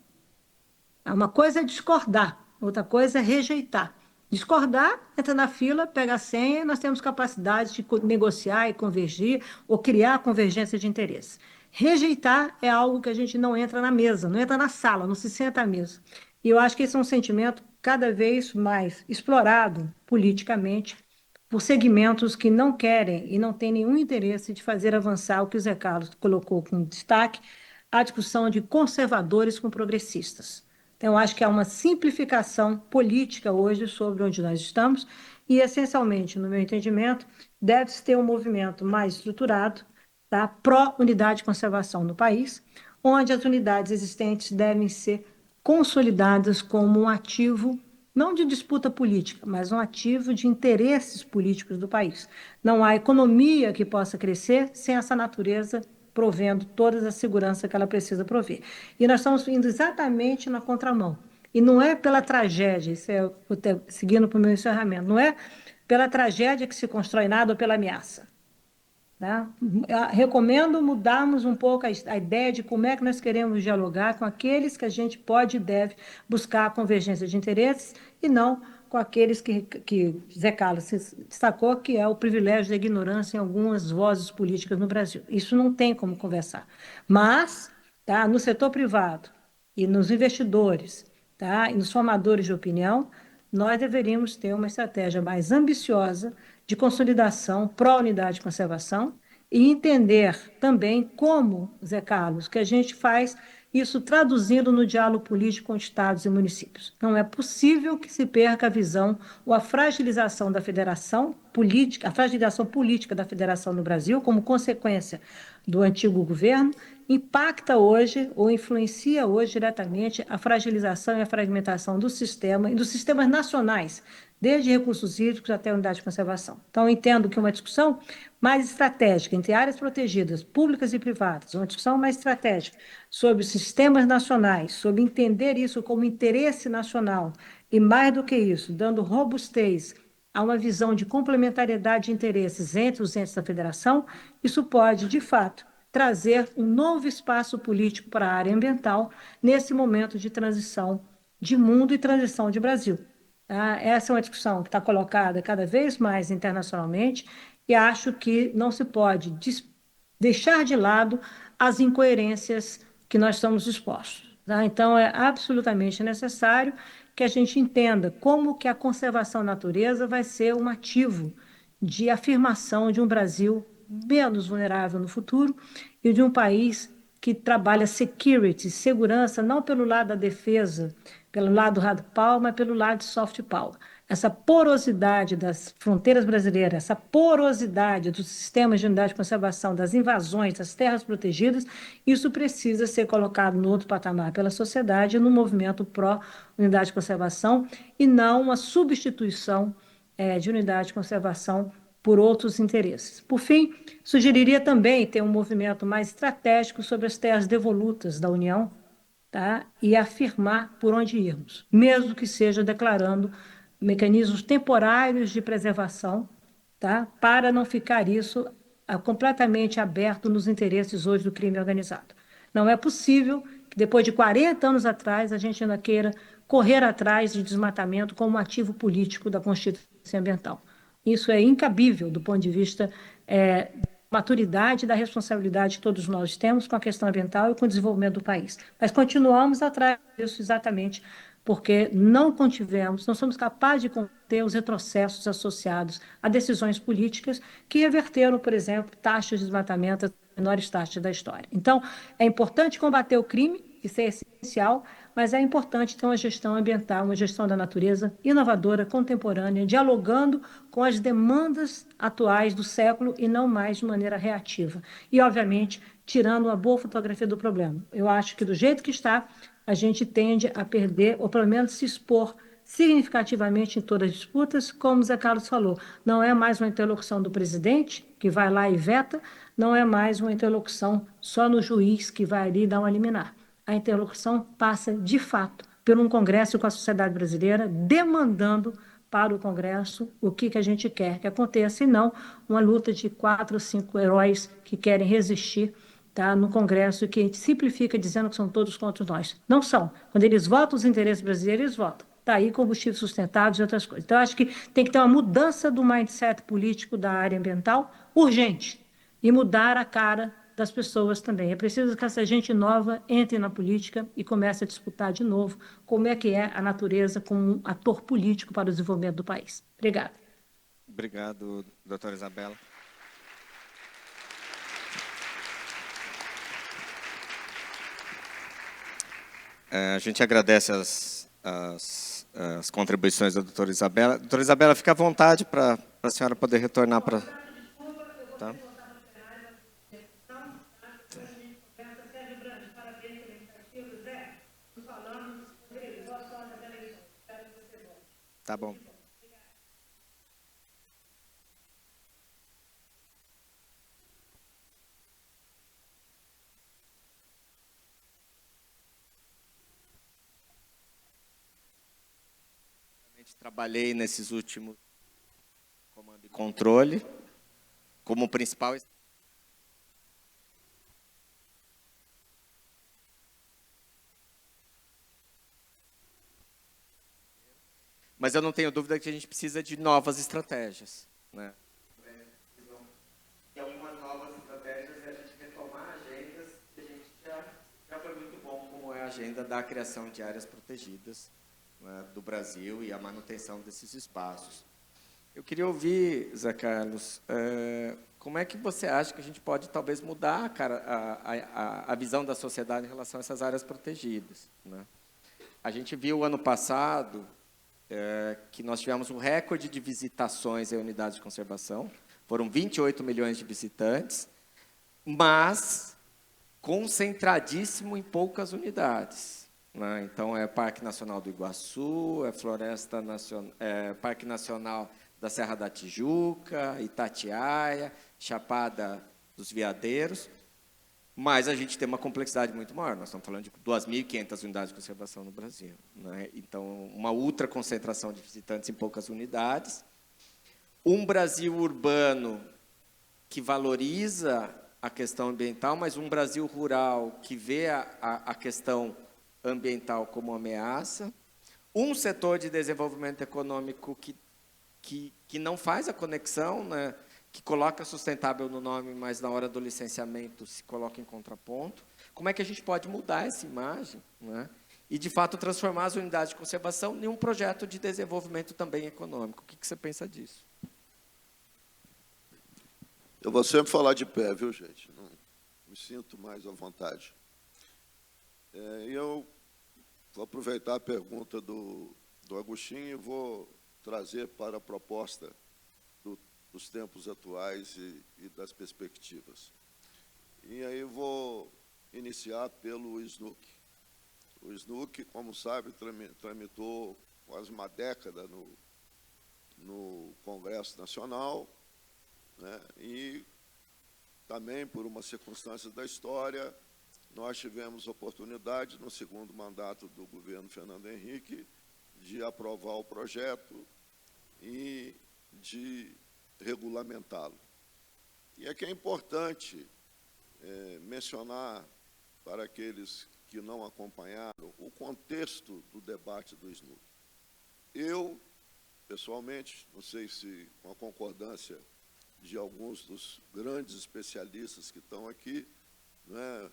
Uma coisa é discordar, outra coisa é rejeitar. Discordar, entra na fila, pega a senha, nós temos capacidade de negociar e convergir ou criar convergência de interesses. Rejeitar é algo que a gente não entra na mesa, não entra na sala, não se senta à mesa. E eu acho que esse é um sentimento cada vez mais explorado politicamente por segmentos que não querem e não têm nenhum interesse de fazer avançar o que o Zé Carlos colocou como destaque, a discussão de conservadores com progressistas. Então, eu acho que há uma simplificação política hoje sobre onde nós estamos e, essencialmente, no meu entendimento, deve-se ter um movimento mais estruturado, tá, pró-unidade de conservação no país, onde as unidades existentes devem ser consolidadas como um ativo, não de disputa política, mas um ativo de interesses políticos do país. Não há economia que possa crescer sem essa natureza provendo toda a segurança que ela precisa prover. E nós estamos indo exatamente na contramão. E não é pela tragédia, isso é, seguindo para o meu encerramento, não é pela tragédia que se constrói nada ou pela ameaça. Tá? Recomendo mudarmos um pouco a ideia de como é que nós queremos dialogar com aqueles que a gente pode e deve buscar a convergência de interesses e não com aqueles que Zé Carlos destacou, que é o privilégio da ignorância em algumas vozes políticas no Brasil. Isso não tem como conversar. Mas, tá, no setor privado e nos investidores, tá, e nos formadores de opinião, nós deveríamos ter uma estratégia mais ambiciosa de consolidação pró-unidade de conservação e entender também como, Zé Carlos, que a gente faz isso traduzindo no diálogo político com estados e municípios. Não é possível que se perca a visão ou a fragilização da federação política, a fragilização política da federação no Brasil, como consequência do antigo governo, impacta hoje ou influencia hoje diretamente a fragilização e a fragmentação do sistema e dos sistemas nacionais, desde recursos hídricos até unidade de conservação. Então, entendo que uma discussão mais estratégica entre áreas protegidas, públicas e privadas, uma discussão mais estratégica sobre sistemas nacionais, sobre entender isso como interesse nacional e, mais do que isso, dando robustez a uma visão de complementariedade de interesses entre os entes da federação, isso pode, de fato, trazer um novo espaço político para a área ambiental nesse momento de transição de mundo e transição de Brasil. Essa é uma discussão que está colocada cada vez mais internacionalmente e acho que não se pode deixar de lado as incoerências que nós estamos expostos. Tá? Então, é absolutamente necessário que a gente entenda como que a conservação da natureza vai ser um ativo de afirmação de um Brasil menos vulnerável no futuro e de um país que trabalha security, segurança, não pelo lado da defesa, pelo lado hard power, mas pelo lado de soft power. Essa porosidade das fronteiras brasileiras, essa porosidade dos sistemas de unidade de conservação, das invasões, das terras protegidas, isso precisa ser colocado no outro patamar pela sociedade, no movimento pró-unidade de conservação, e não uma substituição de unidade de conservação por outros interesses. Por fim, sugeriria também ter um movimento mais estratégico sobre as terras devolutas da União, tá? E afirmar por onde irmos, mesmo que seja declarando mecanismos temporários de preservação, tá? Para não ficar isso completamente aberto nos interesses hoje do crime organizado. Não é possível que, depois de 40 anos atrás, a gente ainda queira correr atrás de desmatamento como ativo político da Constituição Ambiental. Isso é incabível do ponto de vista da maturidade e da responsabilidade que todos nós temos com a questão ambiental e com o desenvolvimento do país. Mas continuamos atrás disso exatamente porque não somos capazes de conter os retrocessos associados a decisões políticas que reverteram, por exemplo, taxas de desmatamento, as menores taxas da história. Então, é importante combater o crime, isso é essencial, mas é importante ter uma gestão ambiental, uma gestão da natureza inovadora, contemporânea, dialogando com as demandas atuais do século e não mais de maneira reativa. E, obviamente, tirando uma boa fotografia do problema. Eu acho que, do jeito que está, a gente tende a perder, ou pelo menos se expor significativamente em todas as disputas, como o Zé Carlos falou. Não é mais uma interlocução do presidente, que vai lá e veta, não é mais uma interlocução só no juiz, que vai ali dar uma liminar. A interlocução passa, de fato, por um Congresso com a sociedade brasileira, demandando para o Congresso o que a gente quer que aconteça, e não uma luta de 4 ou 5 heróis que querem resistir, tá, no Congresso, que a gente simplifica dizendo que são todos contra nós. Não são. Quando eles votam os interesses brasileiros, eles votam. Está aí combustíveis sustentáveis e outras coisas. Então, acho que tem que ter uma mudança do mindset político da área ambiental urgente e mudar a cara das pessoas também. É preciso que essa gente nova entre na política e comece a disputar de novo como é que é a natureza como um ator político para o desenvolvimento do país. Obrigada. Obrigado, doutora Isabela. A gente agradece as contribuições da doutora Isabela. Doutora Isabela, fica à vontade para a senhora poder retornar para... Tá? Tá bom. Trabalhei nesses últimos comando e controle como principal. Mas eu não tenho dúvida que a gente precisa de novas estratégias, né? E algumas novas estratégias é a gente retomar agendas que a gente já foi muito bom, como é a agenda da criação de áreas protegidas, né, do Brasil e a manutenção desses espaços. Eu queria ouvir, Zé Carlos, como é que você acha que a gente pode talvez mudar a visão da sociedade em relação a essas áreas protegidas, né? A gente viu ano passado que nós tivemos um recorde de visitações em unidades de conservação, foram 28 milhões de visitantes, mas concentradíssimo em poucas unidades, né? Então, é Parque Nacional do Iguaçu, Parque Nacional da Serra da Tijuca, Itatiaia, Chapada dos Veadeiros, mas a gente tem uma complexidade muito maior. Nós estamos falando de 2.500 unidades de conservação no Brasil, né? Então, uma ultra concentração de visitantes em poucas unidades, um Brasil urbano que valoriza a questão ambiental, mas um Brasil rural que vê a questão ambiental como ameaça, um setor de desenvolvimento econômico que não faz a conexão, né, que coloca sustentável no nome, mas na hora do licenciamento se coloca em contraponto. Como é que a gente pode mudar essa imagem, né, e, de fato, transformar as unidades de conservação em um projeto de desenvolvimento também econômico? O que você pensa disso? Eu vou sempre falar de pé, viu, gente? me sinto mais à vontade. Eu vou aproveitar a pergunta do Agostinho e vou trazer para a proposta dos tempos atuais e das perspectivas. E aí vou iniciar pelo SNUC. O SNUC, como sabe, tramitou quase uma década no Congresso Nacional, né? E também, por uma circunstância da história, nós tivemos oportunidade, no segundo mandato do governo Fernando Henrique, de aprovar o projeto e de regulamentá-lo. E aqui é importante mencionar, para aqueles que não acompanharam, o contexto do debate do SNUC. Eu, pessoalmente, não sei se com a concordância de alguns dos grandes especialistas que estão aqui, né,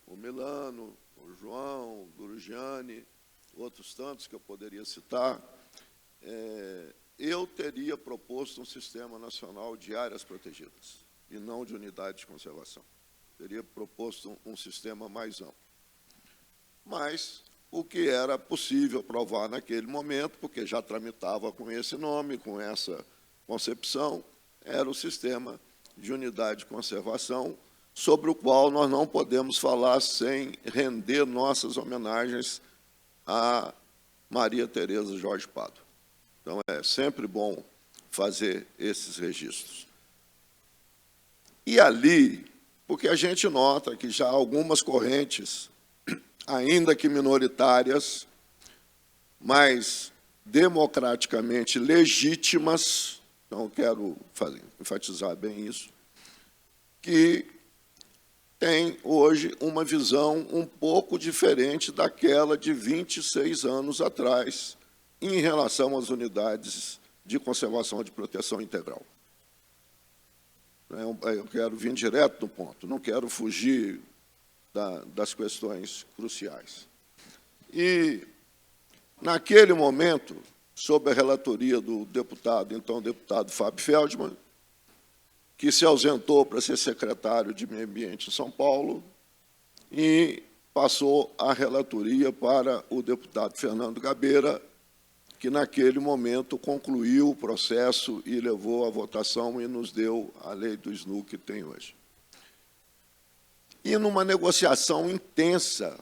o Milano, o João, o Gurugiani, outros tantos que eu poderia citar, eu teria proposto um sistema nacional de áreas protegidas, e não de unidade de conservação. Teria proposto um sistema mais amplo. Mas o que era possível aprovar naquele momento, porque já tramitava com esse nome, com essa concepção, era o sistema de unidade de conservação, sobre o qual nós não podemos falar sem render nossas homenagens a Maria Tereza Jorge Pádua. Então, é sempre bom fazer esses registros. E ali, porque a gente nota que já algumas correntes, ainda que minoritárias, mas democraticamente legítimas, então quero enfatizar bem isso, que tem hoje uma visão um pouco diferente daquela de 26 anos atrás, em relação às unidades de conservação de proteção integral. Eu quero vir direto no ponto, não quero fugir das questões cruciais. E, naquele momento, sob a relatoria do então deputado Fábio Feldman, que se ausentou para ser secretário de Meio Ambiente em São Paulo, e passou a relatoria para o deputado Fernando Gabeira, que naquele momento concluiu o processo e levou à votação e nos deu a lei do SNUC que tem hoje. E numa negociação intensa,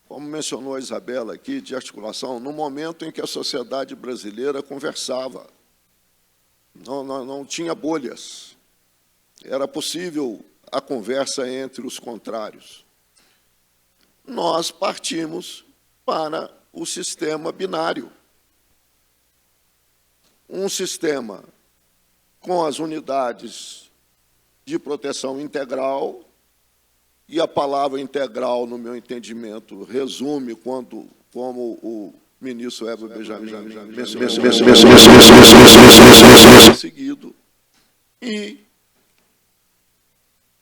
como mencionou a Isabela aqui, de articulação, no momento em que a sociedade brasileira conversava, não tinha bolhas, era possível a conversa entre os contrários. Nós partimos para o sistema binário. Um sistema com as unidades de proteção integral, e a palavra integral, no meu entendimento, resume como o ministro Heber Benjamin mencionou seguido, e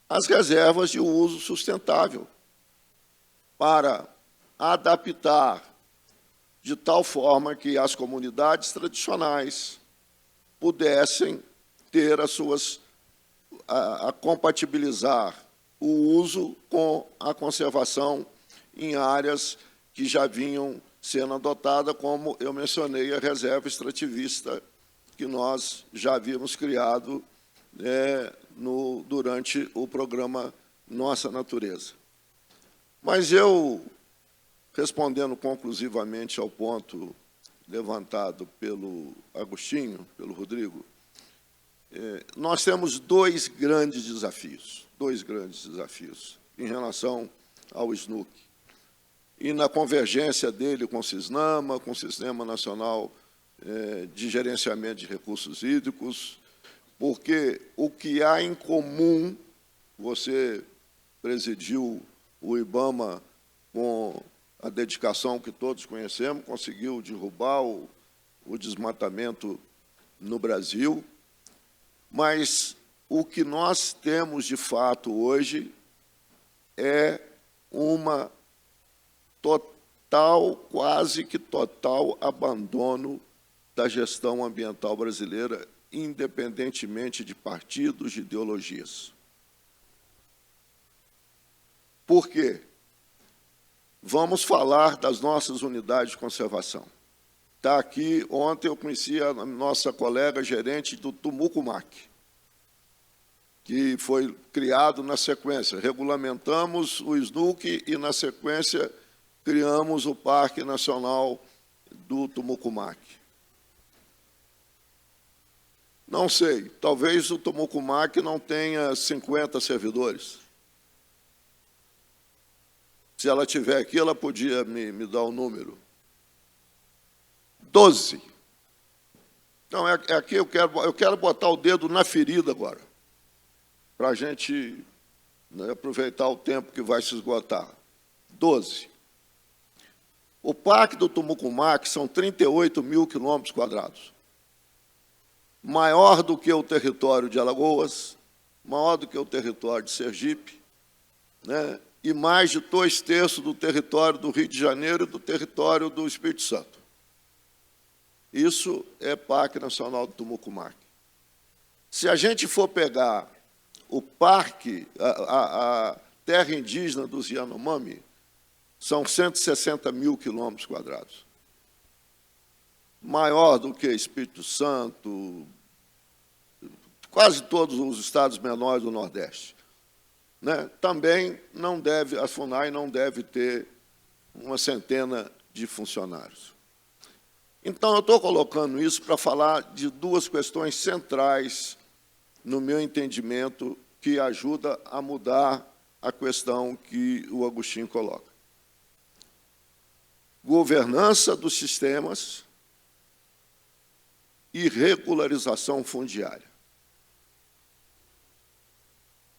as reservas de uso sustentável, para adaptar de tal forma que as comunidades tradicionais pudessem ter a compatibilizar o uso com a conservação em áreas que já vinham sendo adotadas, como eu mencionei, a reserva extrativista, que nós já havíamos criado durante o programa Nossa Natureza. Mas eu, respondendo conclusivamente ao ponto levantado pelo Agostinho, pelo Rodrigo, nós temos dois grandes desafios em relação ao SNUC. E na convergência dele com o CISNAMA, com o Sistema Nacional de Gerenciamento de Recursos Hídricos, porque o que há em comum, você presidiu o IBAMA com a dedicação que todos conhecemos, conseguiu derrubar o desmatamento no Brasil, mas o que nós temos, de fato, hoje é uma quase que total abandono da gestão ambiental brasileira, independentemente de partidos, de ideologias. Por quê? Vamos falar das nossas unidades de conservação. Está aqui, ontem eu conheci a nossa colega gerente do Tumucumac, que foi criado na sequência. Regulamentamos o SNUC e, na sequência, criamos o Parque Nacional do Tumucumac. Não sei, talvez o Tumucumac não tenha 50 servidores. Se ela tiver aqui, ela podia me dar o número. 12. Então, aqui eu quero botar o dedo na ferida agora, para a gente, né, aproveitar o tempo que vai se esgotar. 12. O Parque do Tumucumac são 38 mil quilômetros quadrados. Maior do que o território de Alagoas, maior do que o território de Sergipe, né, e mais de 2/3 do território do Rio de Janeiro e do território do Espírito Santo. Isso é Parque Nacional do Tumucumac. Se a gente for pegar o parque, a terra indígena dos Yanomami, são 160 mil quilômetros quadrados. Maior do que Espírito Santo, quase todos os estados menores do Nordeste. Né? Também não deve, a FUNAI não deve ter uma centena de funcionários. Então, eu estou colocando isso para falar de duas questões centrais, no meu entendimento, que ajuda a mudar a questão que o Agostinho coloca. Governança dos sistemas e regularização fundiária.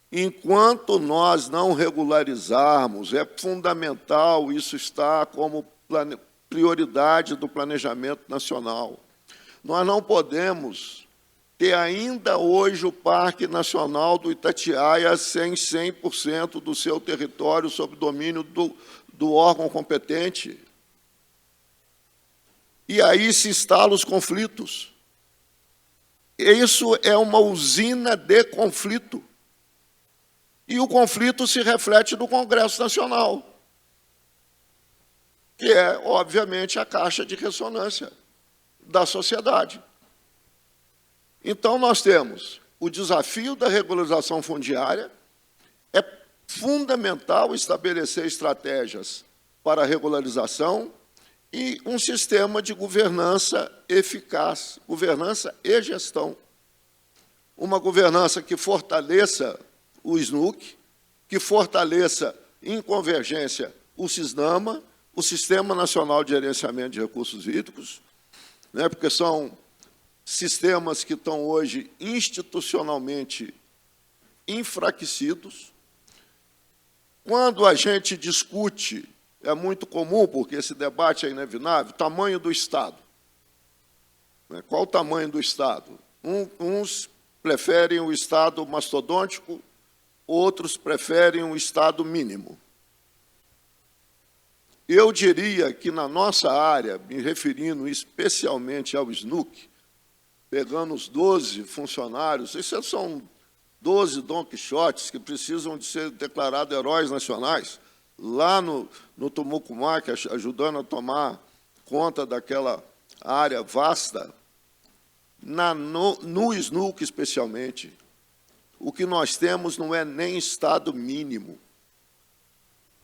Enquanto nós não regularizarmos, é fundamental, isso está como prioridade do planejamento nacional. Nós não podemos ter ainda hoje o Parque Nacional do Itatiaia sem 100% do seu território sob domínio do órgão competente. E aí se instalam os conflitos. Isso é uma usina de conflito. E o conflito se reflete no Congresso Nacional, que é, obviamente, a caixa de ressonância da sociedade. Então, nós temos o desafio da regularização fundiária. É fundamental estabelecer estratégias para a regularização e um sistema de governança eficaz, governança e gestão. Uma governança que fortaleça o SNUC, que fortaleça, em convergência, o SISNAMA, o Sistema Nacional de Gerenciamento de Recursos Hídricos, né, porque são sistemas que estão hoje institucionalmente enfraquecidos. Quando a gente discute, é muito comum, porque esse debate é inevitável, tamanho do Estado. Qual o tamanho do Estado? Uns preferem o Estado mastodôntico, outros preferem um Estado mínimo. Eu diria que, na nossa área, me referindo especialmente ao SNUC, pegando os 12 funcionários, esses são 12 Don Quixotes que precisam de ser declarados heróis nacionais, lá no Tumucumac, ajudando a tomar conta daquela área vasta, no SNUC especialmente. O que nós temos não é nem Estado mínimo.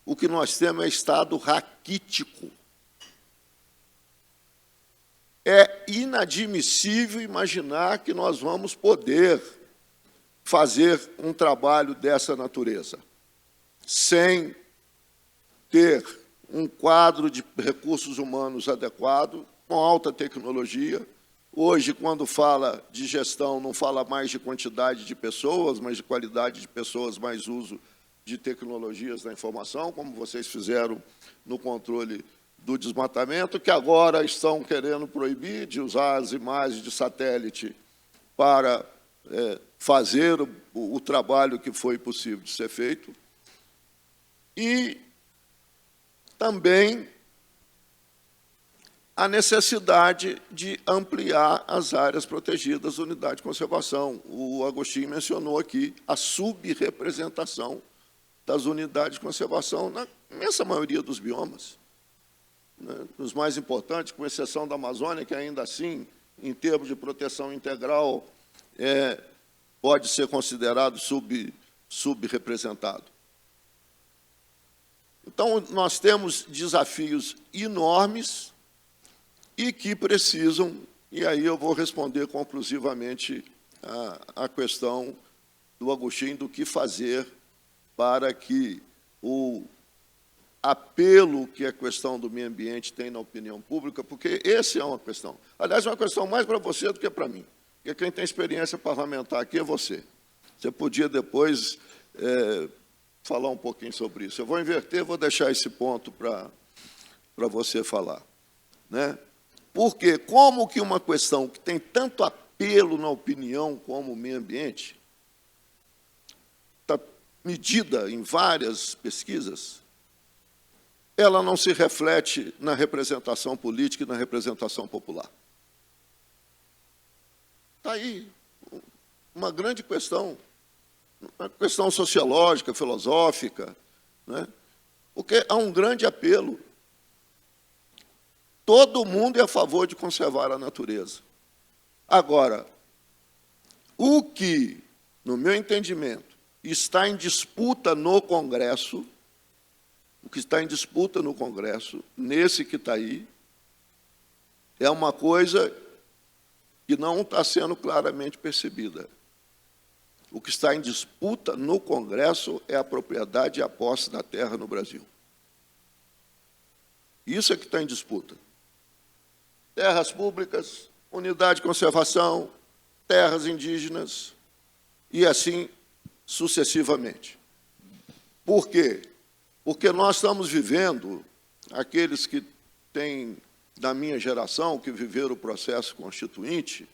O que nós temos é Estado raquítico. É inadmissível imaginar que nós vamos poder fazer um trabalho dessa natureza sem ter um quadro de recursos humanos adequado, com alta tecnologia. Hoje, quando fala de gestão, não fala mais de quantidade de pessoas, mas de qualidade de pessoas, mais uso de tecnologias da informação, como vocês fizeram no controle do desmatamento, que agora estão querendo proibir de usar as imagens de satélite para fazer o trabalho que foi possível de ser feito. E também a necessidade de ampliar as áreas protegidas da unidade de conservação. O Agostinho mencionou aqui a subrepresentação das unidades de conservação na imensa maioria dos biomas, né? Os mais importantes, com exceção da Amazônia, que ainda assim, em termos de proteção integral, pode ser considerado subrepresentado. Então, nós temos desafios enormes e que precisam, e aí eu vou responder conclusivamente a questão do Agostinho, do que fazer para que o apelo que a questão do meio ambiente tem na opinião pública, porque essa é uma questão. Aliás, é uma questão mais para você do que para mim, porque quem tem experiência parlamentar aqui é você. Você podia depois falar um pouquinho sobre isso. Eu vou inverter, vou deixar esse ponto para você falar, né? Porque como que uma questão que tem tanto apelo na opinião como o meio ambiente, está medida em várias pesquisas, ela não se reflete na representação política e na representação popular. Está aí uma grande questão, uma questão sociológica, filosófica, né? Porque há um grande apelo. Todo mundo é a favor de conservar a natureza. Agora, o que, no meu entendimento, está em disputa no Congresso, o que está em disputa no Congresso, nesse que está aí, é uma coisa que não está sendo claramente percebida. O que está em disputa no Congresso é a propriedade e a posse da terra no Brasil. Isso é que está em disputa. Terras públicas, unidade de conservação, terras indígenas, e assim sucessivamente. Por quê? Porque nós estamos vivendo, aqueles que têm, da minha geração, que viveram o processo constituinte,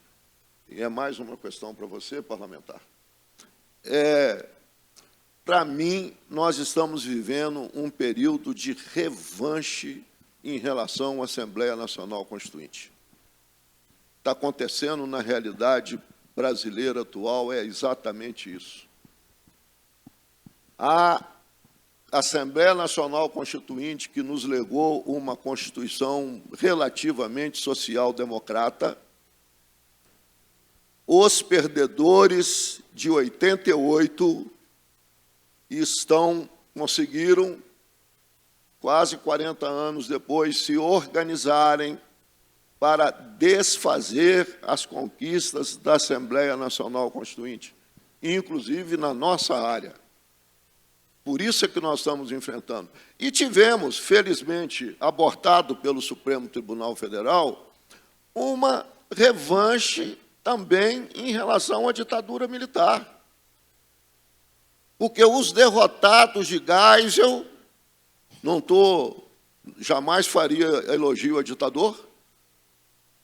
e é mais uma questão para você, parlamentar, para mim, nós estamos vivendo um período de revanche em relação à Assembleia Nacional Constituinte. Está acontecendo na realidade brasileira atual, é exatamente isso. A Assembleia Nacional Constituinte, que nos legou uma Constituição relativamente social-democrata, os perdedores de 88 conseguiram, quase 40 anos depois, se organizarem para desfazer as conquistas da Assembleia Nacional Constituinte, inclusive na nossa área. Por isso é que nós estamos enfrentando. E tivemos, felizmente, abortado pelo Supremo Tribunal Federal, uma revanche também em relação à ditadura militar. Porque os derrotados de Geisel, jamais faria elogio a ditador,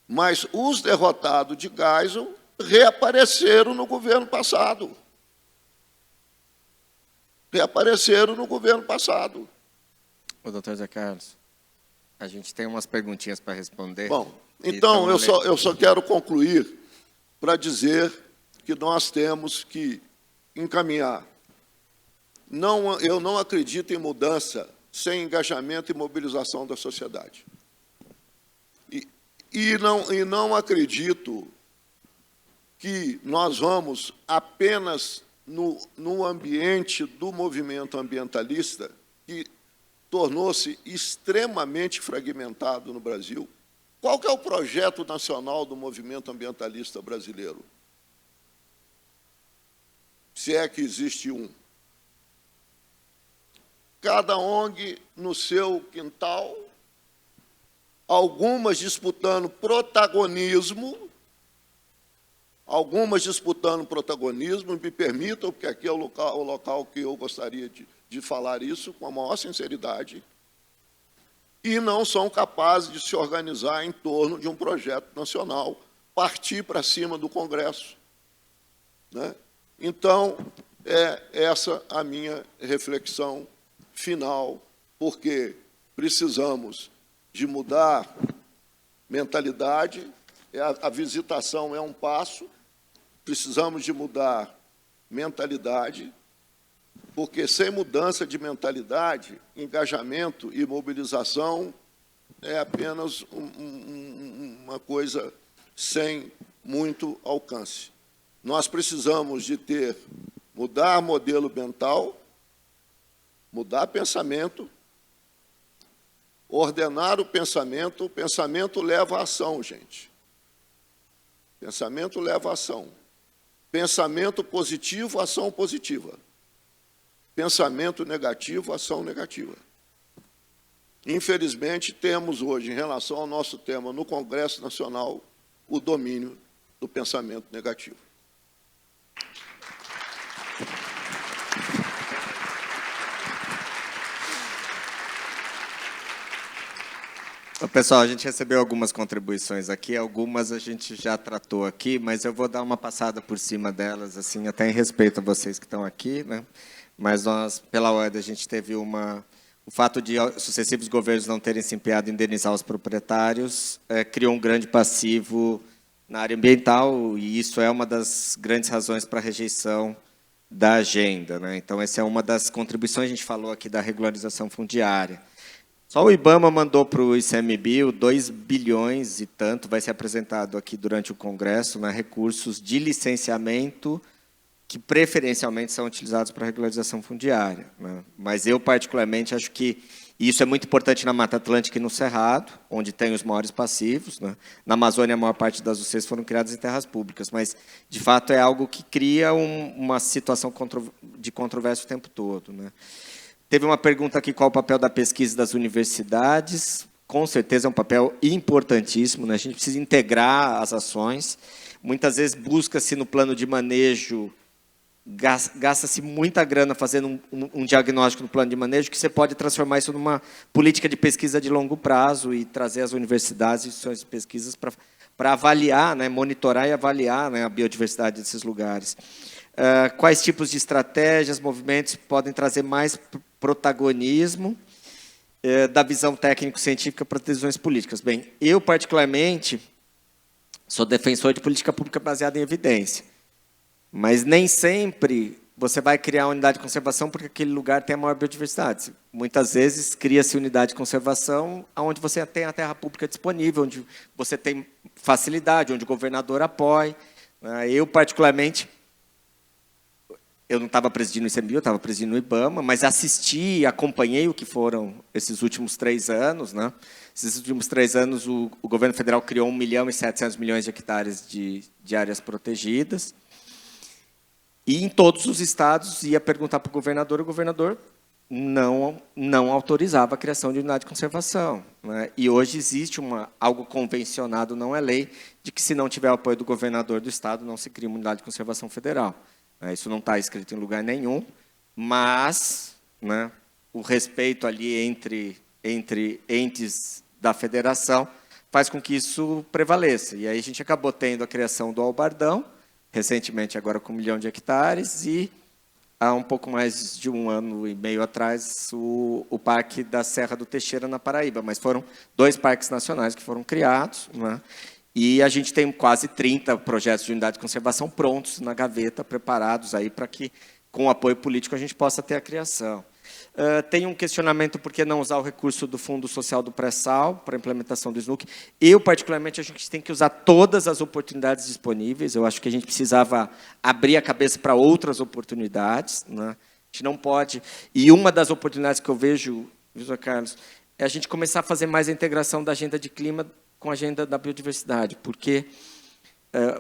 mas os derrotados de Geisel reapareceram no governo passado. Reapareceram no governo passado. O doutor Zé Carlos, a gente tem umas perguntinhas para responder. Bom, então eu só quero concluir para dizer que nós temos que encaminhar. Eu não acredito em mudança sem engajamento e mobilização da sociedade. E não acredito que nós vamos apenas no ambiente do movimento ambientalista, que tornou-se extremamente fragmentado no Brasil. Qual que é o projeto nacional do movimento ambientalista brasileiro? Se é que existe um. Cada ONG no seu quintal, algumas disputando protagonismo, me permitam, porque aqui é o local que eu gostaria de falar isso com a maior sinceridade, e não são capazes de se organizar em torno de um projeto nacional, partir para cima do Congresso, né? Então, é essa a minha reflexão final, porque precisamos de mudar mentalidade, a visitação é um passo, precisamos de mudar mentalidade porque sem mudança de mentalidade, engajamento e mobilização é apenas uma coisa sem muito alcance. Nós precisamos de mudar modelo mental, mudar pensamento, ordenar o pensamento leva à ação, gente. Pensamento leva à ação. Pensamento positivo, ação positiva. Pensamento negativo, ação negativa. Infelizmente, temos hoje, em relação ao nosso tema no Congresso Nacional, o domínio do pensamento negativo. Pessoal, a gente recebeu algumas contribuições aqui, algumas a gente já tratou aqui, mas eu vou dar uma passada por cima delas, assim, até em respeito a vocês que estão aqui, né? Mas nós, pela ordem, a gente teve o fato de sucessivos governos não terem se empenhado em indenizar os proprietários, criou um grande passivo na área ambiental, e isso é uma das grandes razões para a rejeição da agenda, né? Então, essa é uma das contribuições, a gente falou aqui da regularização fundiária. Só o IBAMA mandou para o ICMBio 2 bilhões e tanto, vai ser apresentado aqui durante o Congresso, né, recursos de licenciamento que preferencialmente são utilizados para regularização fundiária, né? Mas eu, particularmente, acho que isso é muito importante na Mata Atlântica e no Cerrado, onde tem os maiores passivos, né? Na Amazônia, a maior parte das UCs foram criadas em terras públicas, mas, de fato, é algo que cria uma situação de controvérsia o tempo todo, né? Teve uma pergunta aqui, qual o papel da pesquisa das universidades? Com certeza é um papel importantíssimo, né? A gente precisa integrar as ações. Muitas vezes busca-se no plano de manejo, gasta-se muita grana fazendo um diagnóstico no plano de manejo, que você pode transformar isso numa política de pesquisa de longo prazo e trazer as universidades e instituições de pesquisas para avaliar, né, monitorar e avaliar, né, a biodiversidade desses lugares. Quais tipos de estratégias, movimentos podem trazer mais protagonismo da visão técnico-científica para decisões políticas? Bem, eu, particularmente, sou defensor de política pública baseada em evidência, mas nem sempre você vai criar uma unidade de conservação porque aquele lugar tem a maior biodiversidade. Muitas vezes, cria-se unidade de conservação onde você tem a terra pública disponível, onde você tem facilidade, onde o governador apoia. Eu, particularmente, eu não estava presidindo o ICMBio, eu estava presidindo o IBAMA, mas assisti e acompanhei o que foram esses últimos 3 anos. Né? Esses últimos 3 anos, o governo federal criou 1.700.000.000 de hectares de áreas protegidas. E, em todos os estados, ia perguntar para o governador não autorizava a criação de unidade de conservação. Né? E hoje existe algo convencionado, não é lei, de que, se não tiver o apoio do governador do estado, não se cria uma unidade de conservação federal. Isso não está escrito em lugar nenhum, mas, né, o respeito ali entre entes da federação faz com que isso prevaleça. E aí a gente acabou tendo a criação do Albardão, recentemente agora com 1 milhão de hectares, e há um pouco mais de 1 ano e meio atrás o Parque da Serra do Teixeira, na Paraíba. Mas foram 2 parques nacionais que foram criados, né? E a gente tem quase 30 projetos de unidade de conservação prontos na gaveta, preparados aí para que, com apoio político, a gente possa ter a criação. Tem um questionamento por que não usar o recurso do Fundo Social do Pré-Sal para a implementação do SNUC. Eu, particularmente, acho que a gente tem que usar todas as oportunidades disponíveis. Eu acho que a gente precisava abrir a cabeça para outras oportunidades, né? A gente não pode... E uma das oportunidades que eu vejo, José Carlos, é a gente começar a fazer mais a integração da agenda de clima com a agenda da biodiversidade, porque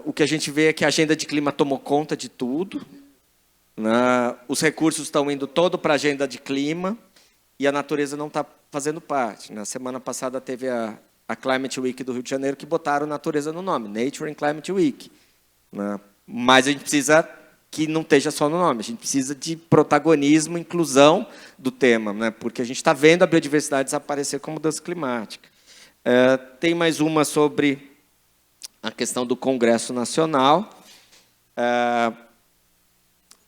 o que a gente vê é que a agenda de clima tomou conta de tudo, né? Os recursos estão indo todo para a agenda de clima e a natureza não está fazendo parte. Na semana passada teve a Climate Week do Rio de Janeiro, que botaram natureza no nome, Nature and Climate Week. Né? Mas a gente precisa que não esteja só no nome, a gente precisa de protagonismo, inclusão do tema, né? Porque a gente está vendo a biodiversidade desaparecer como mudança climática. Tem mais uma sobre a questão do Congresso Nacional.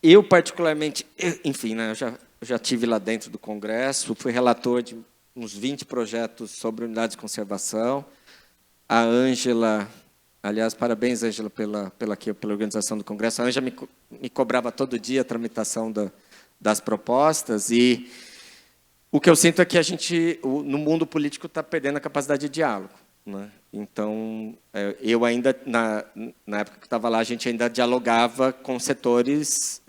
Eu, particularmente, enfim, né, eu já estive lá dentro do Congresso, fui relator de uns 20 projetos sobre unidades de conservação. A Ângela, aliás, parabéns, Ângela, pela organização do Congresso. A Ângela me cobrava todo dia a tramitação das propostas, e o que eu sinto é que a gente, no mundo político, está perdendo a capacidade de diálogo, né? Então, eu ainda, na época que estava lá, a gente ainda dialogava com setores,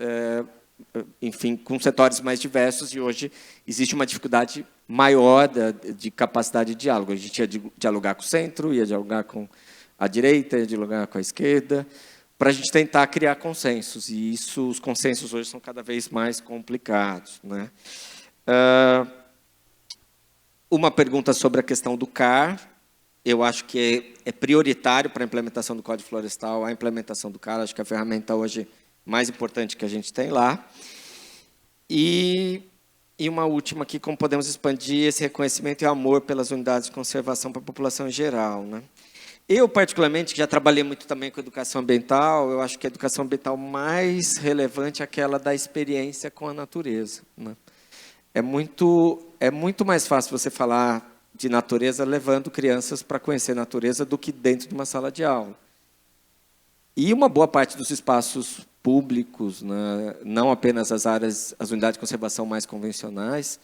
enfim, com setores mais diversos, e hoje existe uma dificuldade maior de capacidade de diálogo. A gente ia dialogar com o centro, ia dialogar com a direita, ia dialogar com a esquerda, para a gente tentar criar consensos, e os consensos hoje são cada vez mais complicados, né? Uma pergunta sobre a questão do CAR. Eu acho que é prioritário para a implementação do Código Florestal a implementação do CAR. Acho que é a ferramenta hoje mais importante que a gente tem lá. E uma última aqui, como podemos expandir esse reconhecimento e amor pelas unidades de conservação para a população em geral, né? Eu, particularmente, que já trabalhei muito também com educação ambiental, eu acho que a educação ambiental mais relevante é aquela da experiência com a natureza, né? É muito mais fácil você falar de natureza levando crianças para conhecer a natureza do que dentro de uma sala de aula. E uma boa parte dos espaços públicos, né, não apenas as unidades de conservação mais convencionais,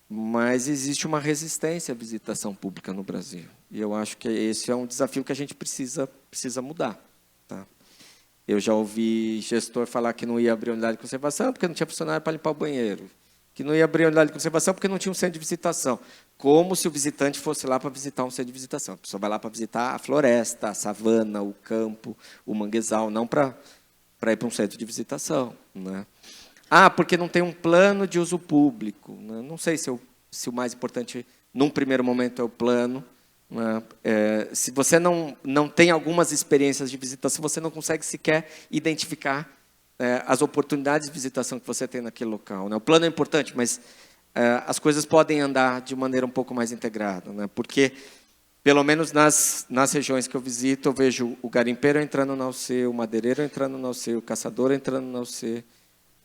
mas existe uma resistência à visitação pública no Brasil. E eu acho que esse é um desafio que a gente precisa mudar, tá? Eu já ouvi gestor falar que não ia abrir unidade de conservação porque não tinha funcionário para limpar o banheiro, que não ia abrir unidade de conservação porque não tinha um centro de visitação. Como se o visitante fosse lá para visitar um centro de visitação. A pessoa vai lá para visitar a floresta, a savana, o campo, o manguezal, não para ir para um centro de visitação, né? Porque não tem um plano de uso público, né? Não sei se o mais importante, num primeiro momento, é o plano, né? Se você não tem algumas experiências de visitação, você não consegue sequer identificar as oportunidades de visitação que você tem naquele local, né? O plano é importante, mas as coisas podem andar de maneira um pouco mais integrada, né? Porque, pelo menos nas regiões que eu visito, eu vejo o garimpeiro entrando na UC, o madeireiro entrando na UC, o caçador entrando na UC,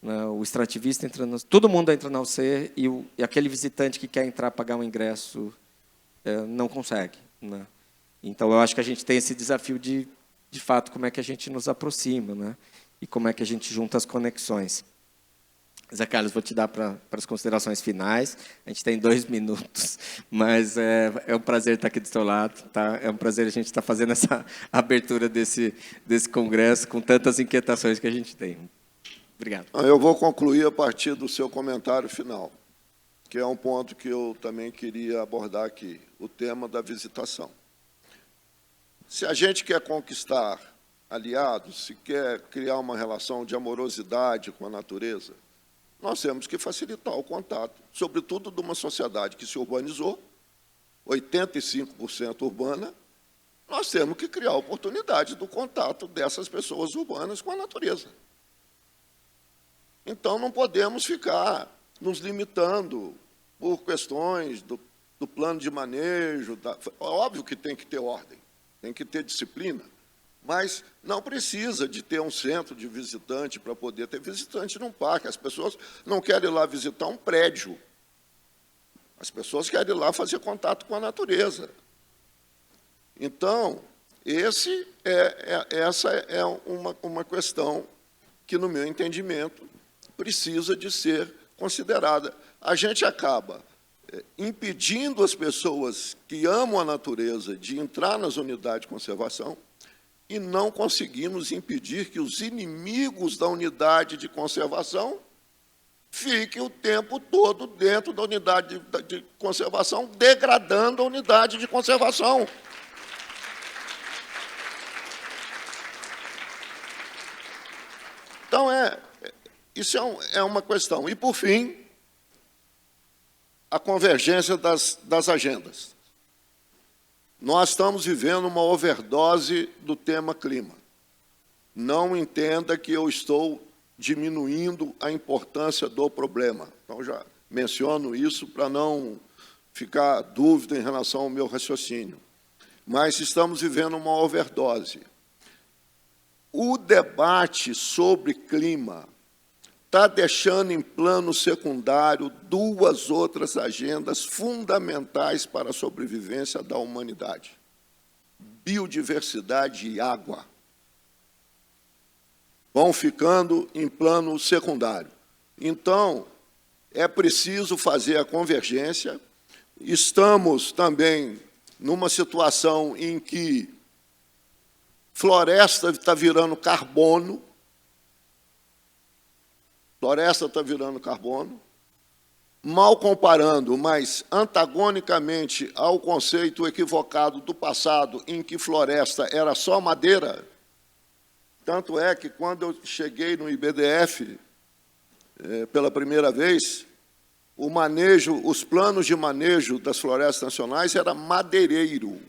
né? O extrativista entrando na UC, todo mundo entra na UC, e aquele visitante que quer entrar, pagar um ingresso, não consegue, né? Então, eu acho que a gente tem esse desafio de fato, como é que a gente nos aproxima, né? E como é que a gente junta as conexões. Zé Carlos, vou te dar para as considerações finais. A gente tem 2 minutos, mas é um prazer estar aqui do seu lado, tá? É um prazer a gente estar fazendo essa abertura desse congresso com tantas inquietações que a gente tem. Obrigado. Eu vou concluir a partir do seu comentário final, que é um ponto que eu também queria abordar aqui, o tema da visitação. Se a gente quer conquistar aliados, se quer criar uma relação de amorosidade com a natureza, nós temos que facilitar o contato, sobretudo de uma sociedade que se urbanizou, 85% urbana, nós temos que criar oportunidade do contato dessas pessoas urbanas com a natureza. Então, não podemos ficar nos limitando por questões do plano de manejo. Óbvio que tem que ter ordem, tem que ter disciplina, mas não precisa de ter um centro de visitante para poder ter visitante num parque. As pessoas não querem ir lá visitar um prédio. As pessoas querem ir lá fazer contato com a natureza. Então, essa é uma questão que, no meu entendimento, precisa de ser considerada. A gente acaba impedindo as pessoas que amam a natureza de entrar nas unidades de conservação e não conseguimos impedir que os inimigos da unidade de conservação fiquem o tempo todo dentro da unidade de conservação, degradando a unidade de conservação. Então, isso é uma questão. E, por fim, a convergência das agendas. Nós estamos vivendo uma overdose do tema clima. Não entenda que eu estou diminuindo a importância do problema. Então, já menciono isso para não ficar dúvida em relação ao meu raciocínio. Mas estamos vivendo uma overdose. O debate sobre clima está deixando em plano secundário 2 outras agendas fundamentais para a sobrevivência da humanidade: biodiversidade e água. Vão ficando em plano secundário. Então, é preciso fazer a convergência. Estamos também numa situação em que floresta está virando carbono. Floresta está virando carbono. Mal comparando, mas antagonicamente ao conceito equivocado do passado, em que floresta era só madeira. Tanto é que, quando eu cheguei no IBDF, pela primeira vez, os planos de manejo das florestas nacionais era madeireiro.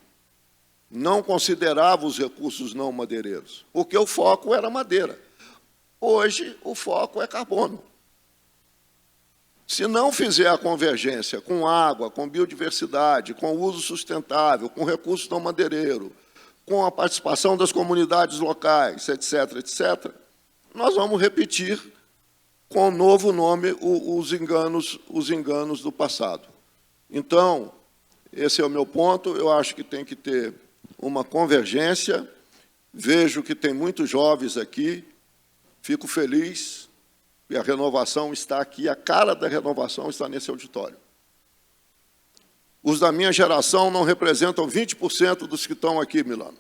Não considerava os recursos não madeireiros, porque o foco era madeira. Hoje, o foco é carbono. Se não fizer a convergência com água, com biodiversidade, com uso sustentável, com recursos não madeireiros, com a participação das comunidades locais, etc., etc., nós vamos repetir com o novo nome os enganos do passado. Então, esse é o meu ponto. Eu acho que tem que ter uma convergência. Vejo que tem muitos jovens aqui. Fico feliz. E a renovação está aqui, a cara da renovação está nesse auditório. Os da minha geração não representam 20% dos que estão aqui, Milano.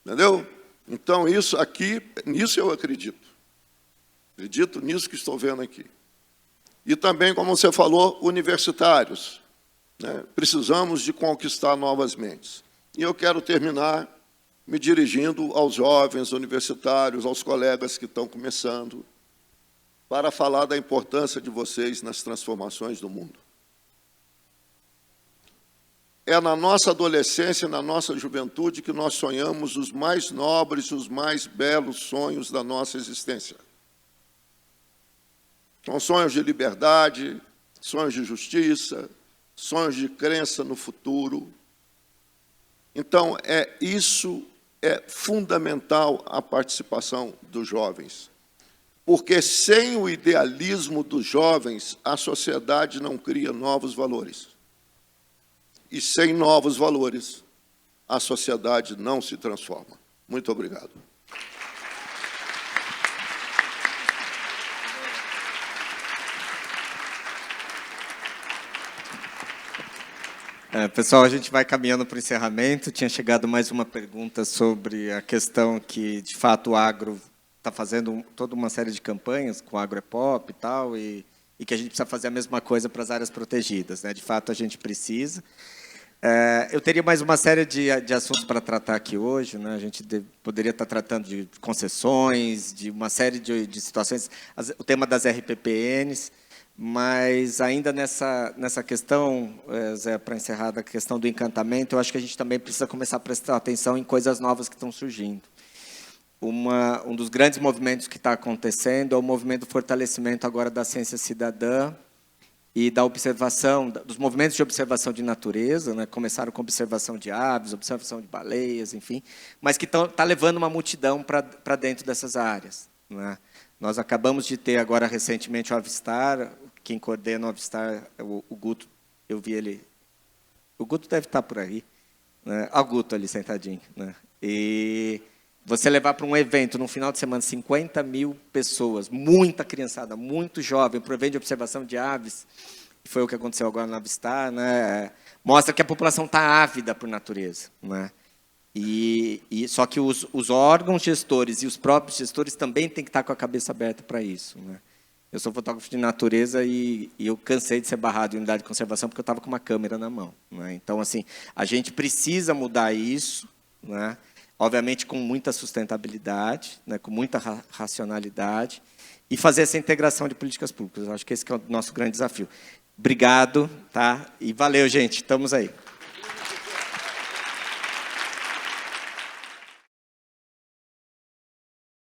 Entendeu? Então, isso aqui, nisso eu acredito. Acredito nisso que estou vendo aqui. E também, como você falou, universitários. Né? Precisamos de conquistar novas mentes. E eu quero terminar me dirigindo aos jovens universitários, aos colegas que estão começando, para falar da importância de vocês nas transformações do mundo. É na nossa adolescência, na nossa juventude, que nós sonhamos os mais nobres, os mais belos sonhos da nossa existência. São sonhos de liberdade, sonhos de justiça, sonhos de crença no futuro. Então, isso é fundamental a participação dos jovens. Porque sem o idealismo dos jovens, a sociedade não cria novos valores. E sem novos valores, a sociedade não se transforma. Muito obrigado. Pessoal, a gente vai caminhando para o encerramento. Tinha chegado mais uma pergunta sobre a questão que, de fato, o agro está fazendo toda uma série de campanhas com o Agropop e tal, e que a gente precisa fazer a mesma coisa para as áreas protegidas. Né? De fato, a gente precisa. Eu teria mais uma série de assuntos para tratar aqui hoje. Né? A gente poderia estar tratando de concessões, de uma série de situações, o tema das RPPNs. Mas, ainda nessa questão, Zé, para encerrar a questão do encantamento, eu acho que a gente também precisa começar a prestar atenção em coisas novas que estão surgindo. Um dos grandes movimentos que está acontecendo é o movimento do fortalecimento agora da ciência cidadã e da observação, dos movimentos de observação de natureza, né? Começaram com observação de aves, observação de baleias, enfim, mas que está levando uma multidão para dentro dessas áreas. Né? Nós acabamos de ter agora, recentemente, o Avistar. Quem coordena o Avistar, o Guto, eu vi ele. O Guto deve estar por aí. Né? O Guto ali sentadinho. Né? E você levar para um evento, no final de semana, 50 mil pessoas, muita criançada, muito jovem, para o evento de observação de aves, que foi o que aconteceu agora no Avistar, né? Mostra que a população está ávida por natureza. Né? Só que os órgãos gestores e os próprios gestores também têm que estar com a cabeça aberta para isso. Né? Eu sou fotógrafo de natureza e eu cansei de ser barrado em unidade de conservação porque eu estava com uma câmera na mão. Né? Então, assim, a gente precisa mudar isso, né? Obviamente com muita sustentabilidade, né? Com muita racionalidade, e fazer essa integração de políticas públicas. Eu acho que esse que é o nosso grande desafio. Obrigado, tá? E valeu, gente. Estamos aí.